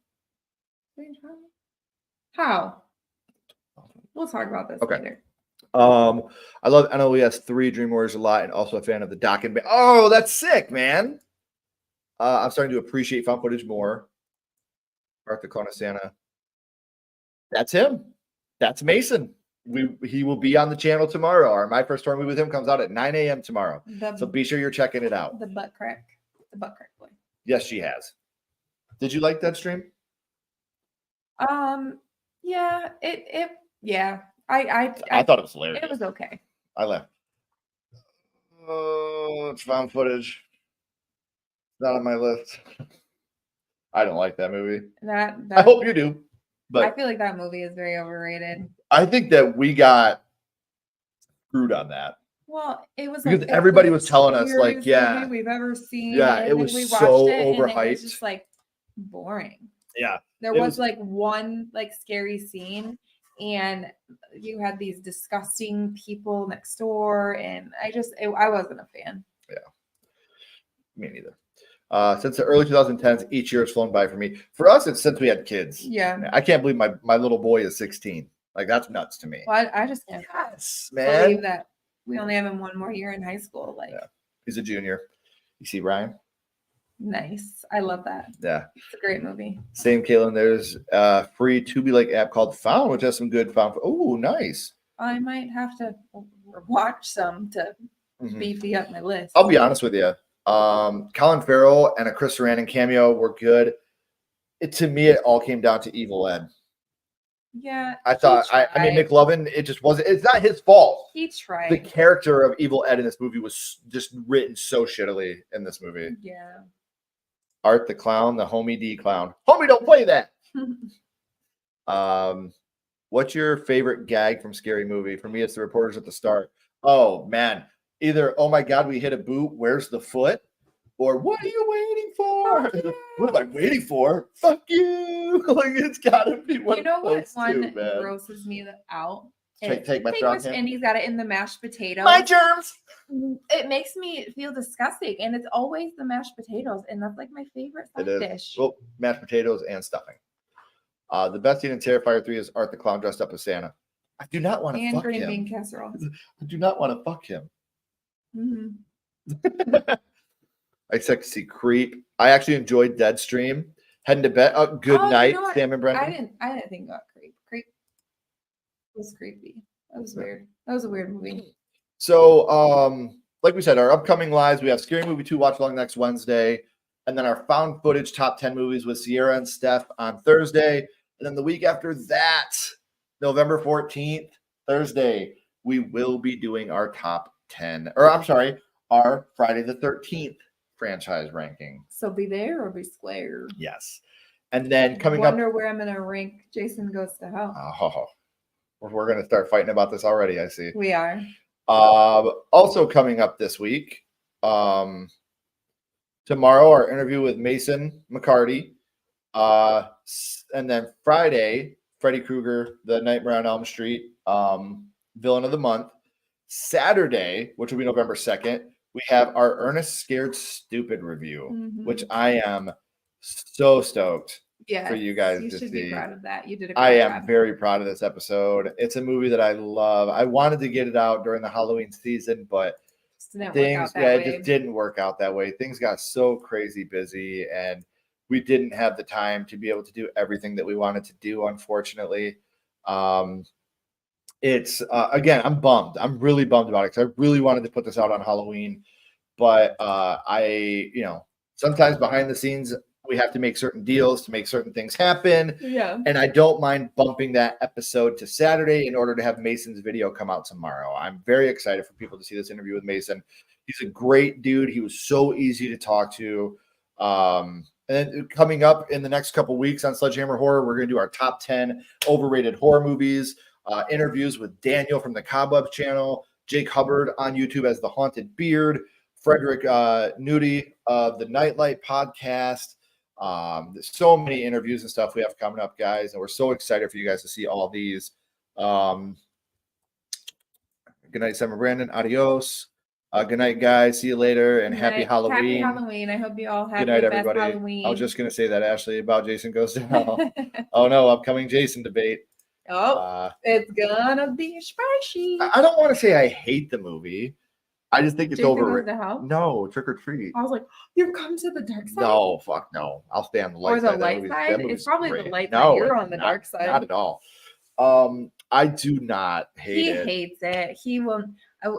How? We'll talk about this later. I love NOES 3, Dream Warriors a lot, and also a fan of the doc and oh, that's sick, man. I'm starting to appreciate found footage more. Arthur Kona Santa. That's him. That's Mason. he will be on the channel tomorrow. Our My First Horror Movie with him comes out at 9 a.m. tomorrow. So be sure you're checking it out. The butt crack boy. Yes, she has. Did you like that stream? Yeah, yeah. I thought it was hilarious. It was okay. I laughed. Oh, it's found footage. Not on my list. I don't like that movie. I hope you do. But I feel like that movie is very overrated. I think that we got screwed on that. Well, it was because like, everybody was telling us, like, yeah, movie we've ever seen. Yeah, it was so overhyped. It was just like boring. Yeah, there was like one like scary scene, and you had these disgusting people next door, and I wasn't a fan. Yeah, me neither. Since the early 2010s, each year has flown by for me. For us, it's since we had kids. Yeah, I can't believe my little boy is 16. Like, that's nuts to me. Well, I just can't believe that we only have him one more year in high school. Like, yeah, he's a junior. You see Ryan? Nice. I love that. Yeah, it's a great movie. Same, Kaylin. There's a free Tubi like app called Found, which has some good found. Oh, nice. I might have to watch some to beefy up my list. I'll be honest with you. Colin Farrell and a Chris Sarandon cameo were good. To me, it all came down to Evil Ed. Yeah, I thought. I mean, McLovin. It just wasn't. It's not his fault. He tried. The character of Evil Ed in this movie was just written so shittily in this movie. Yeah. Art the Clown, the Homie D Clown. Homie, don't play that. What's your favorite gag from Scary Movie? For me, it's the reporters at the start. Oh man, either oh my God, we hit a boot. Where's the foot? Or what are you waiting for? Yeah. What am I waiting for? Fuck you! Like it's gotta be one. You know what one man. grosses me out? Take my throat. And he's got it in the mashed potatoes. My germs. It makes me feel disgusting, and it's always the mashed potatoes, and that's like my favorite side dish. Well, mashed potatoes and stuffing. The best scene in Terrifier 3 is Art the Clown dressed up as Santa. I do not want to fuck him. And green bean casserole. I do not want to fuck him. I expect to see Creep. I actually enjoyed Deadstream. Heading to bed. Good night, you know Sam and Brendan. I didn't think about Creep. Creep was creepy. That was weird. That was a weird movie. So, like we said, our upcoming lives, we have Scary Movie 2 watch along next Wednesday, and then our found footage top 10 movies with Sierra and Steph on Thursday. And then the week after that, November 14th, Thursday, we will be doing our top 10, or I'm sorry, our Friday the 13th franchise ranking. So be there or be square. Yes. And then coming up. I wonder where I'm going to rank Jason Goes to Hell. Oh, we're going to start fighting about this already, I see. We are. Also coming up this week, tomorrow, our interview with Mason McCarty. And then Friday, Freddy Krueger, the Nightmare on Elm Street villain of the month. Saturday, which will be November 2nd, we have our Ernest Scared Stupid review, which I am so stoked for you guys to see. You should be proud of that. You did a great job. I am very proud of this episode. It's a movie that I love. I wanted to get it out during the Halloween season, but things just didn't work out that way. Things got so crazy busy, and we didn't have the time to be able to do everything that we wanted to do, unfortunately. It's again, I'm bummed. I'm really bummed about it because I really wanted to put this out on Halloween, but sometimes behind the scenes we have to make certain deals to make certain things happen. Yeah. And I don't mind bumping that episode to Saturday in order to have Mason's video come out tomorrow. I'm very excited for people to see this interview with Mason. He's a great dude. He was so easy to talk to. And then coming up in the next couple weeks on Sledgehammer Horror, we're going to do our top 10 overrated horror movies. Interviews with Daniel from the Cobweb channel, Jake Hubbard on YouTube as the Haunted Beard, Frederick Nudie of the Nightlight podcast. There's so many interviews and stuff we have coming up, guys, and we're so excited for you guys to see all these. Good night, Sam Brandon. Adios. Good night, guys. See you later, and happy Halloween. Happy Halloween. I hope you all have good night, the best everybody. Halloween. I was just going to say that, Ashley, about Jason Goes to Hell. Oh, no, upcoming Jason debate. Oh, it's gonna be spicy. I don't want to say I hate the movie. I just think it's overrated. No, Trick or Treat. I was like, you've come to the dark side. No, fuck no. I'll stay on the light side. Or the light side? It's probably the light side. You're on the dark side. Not at all. I do not hate He it. hates it. He will.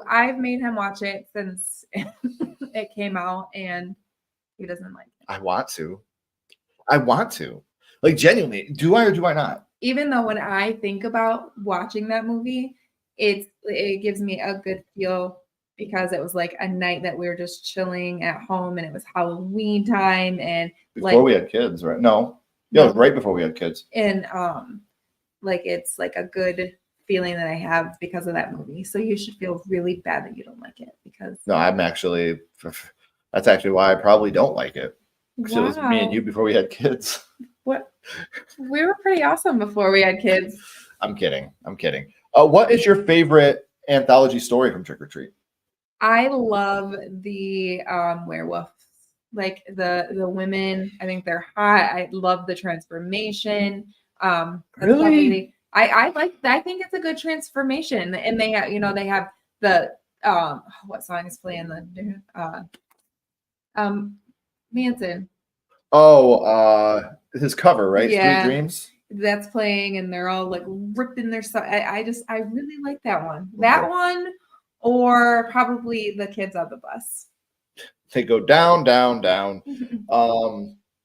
I've made him watch it since it came out, and he doesn't like it. I want to. Like, genuinely, do I or do I not? Even though when I think about watching that movie, it gives me a good feel because it was like a night that we were just chilling at home, and it was Halloween time, and Before we had kids, right? No. Yeah, it was right before we had kids. And like it's like a good feeling that I have because of that movie. So you should feel really bad that you don't like it because No, that's actually why I probably don't like it. Because it was me and you before we had kids. What? We were pretty awesome before we had kids. I'm kidding. What is your favorite anthology story from Trick or Treat? I love the werewolf. Like the women, I think they're hot. I love the transformation. Really? I think it's a good transformation. And they have, they have the what song is playing Manson. Oh, his cover, right? Yeah. Sweet Dreams. That's playing, and they're all like ripping their stuff. I really like that one. That one, or probably the kids on the bus. They go down, down, down.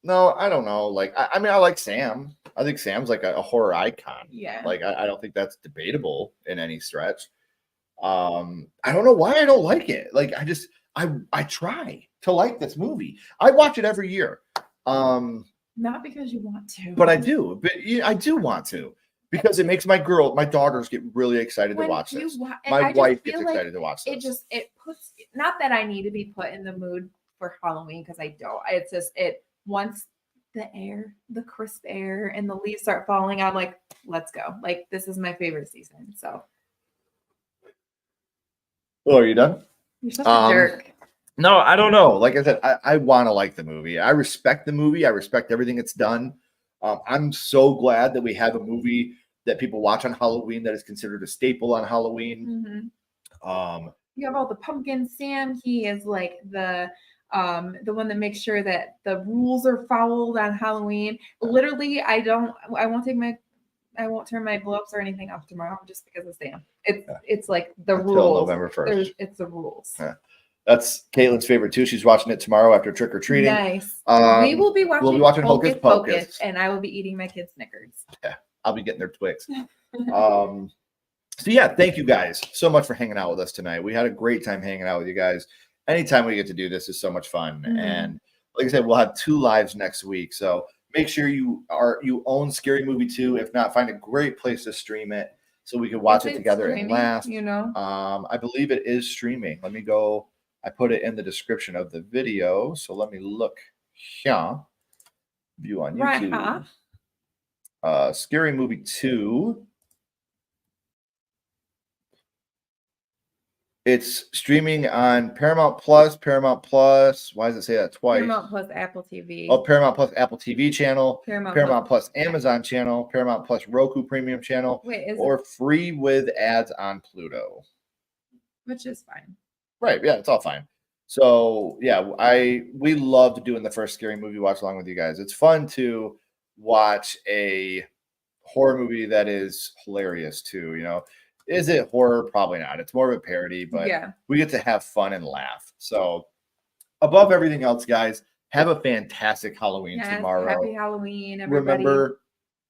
No, I don't know. Like, I mean, I like Sam. I think Sam's like a horror icon. Yeah. Like, I don't think that's debatable in any stretch. I don't know why I don't like it. Like, I try to like this movie. I watch it every year. Not because you want to, but I do. But I do want to because it makes my daughters get really excited to watch this. My wife gets excited to watch this. It puts, not that I need to be put in the mood for Halloween because I don't. It's just once the crisp air and the leaves start falling, I'm like, let's go. Like, this is my favorite season. So. Oh, are you done? You're such a jerk. No, I don't know. Like I said, I want to like the movie. I respect the movie. I respect everything it's done. I'm so glad that we have a movie that people watch on Halloween that is considered a staple on Halloween. Mm-hmm. You have all the pumpkin. Sam, he is like the one that makes sure that the rules are followed on Halloween. Literally, I won't turn my blow-ups or anything off tomorrow just because of Sam. It's like the Until rules. November 1st. It's the rules. Yeah. That's Caitlin's favorite too. She's watching it tomorrow after trick or treating. Nice. We will be watching. We'll be watching Hocus Pocus, and I will be eating my kids' Snickers. Yeah, I'll be getting their Twix. So yeah, thank you guys so much for hanging out with us tonight. We had a great time hanging out with you guys. Anytime we get to do this is so much fun. Mm-hmm. And like I said, we'll have 2 lives next week. So make sure you own Scary Movie 2. If not, find a great place to stream it so we can watch it together and laugh. I believe it is streaming. Let me go. I put it in the description of the video. So let me look here. View on YouTube. Right, Scary Movie 2. It's streaming on Paramount Plus. Why does it say that twice? Paramount Plus Apple TV. Oh, Paramount Plus Apple TV channel. Paramount Plus Amazon channel. Paramount Plus Roku Premium channel. Or free with ads on Pluto. Which is fine. Right. Yeah, it's all fine. So yeah, we loved doing the first Scary Movie watch along with you guys. It's fun to watch a horror movie that is hilarious too. Is it horror? Probably not. It's more of a parody, but we get to have fun and laugh. So above everything else, guys, have a fantastic Halloween tomorrow. Happy Halloween, everybody. Remember,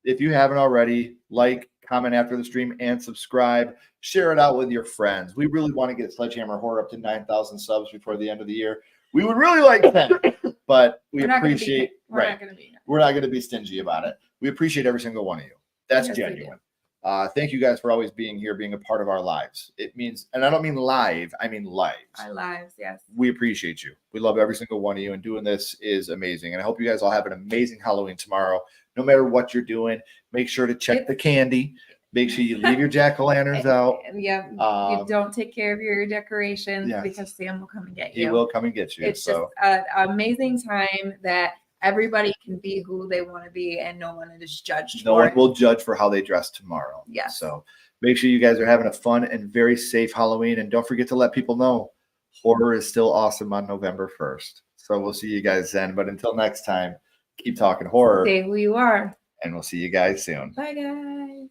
if you haven't already, like, comment after the stream, and subscribe. Share it out with your friends. We really want to get SledgeHammer Horror up to 9,000 subs before the end of the year. We would really like that, but we're not going to be stingy about it. We appreciate every single one of you. That's genuine. Thank you guys for always being here, being a part of our lives. It means, and I don't mean live, I mean lives. Our lives, yes. We appreciate you. We love every single one of you, and doing this is amazing. And I hope you guys all have an amazing Halloween tomorrow. No matter what you're doing, make sure to check the candy. Make sure you leave your jack-o'-lanterns out. Yeah, you don't take care of your decorations because Sam will come and get you. He will come and get you. It's just an amazing time that everybody can be who they want to be, and no one is judged. No one will judge for how they dress tomorrow. Yes. So make sure you guys are having a fun and very safe Halloween, and don't forget to let people know horror is still awesome on November 1st. So we'll see you guys then. But until next time, keep talking horror. Stay who you are. And we'll see you guys soon. Bye, guys.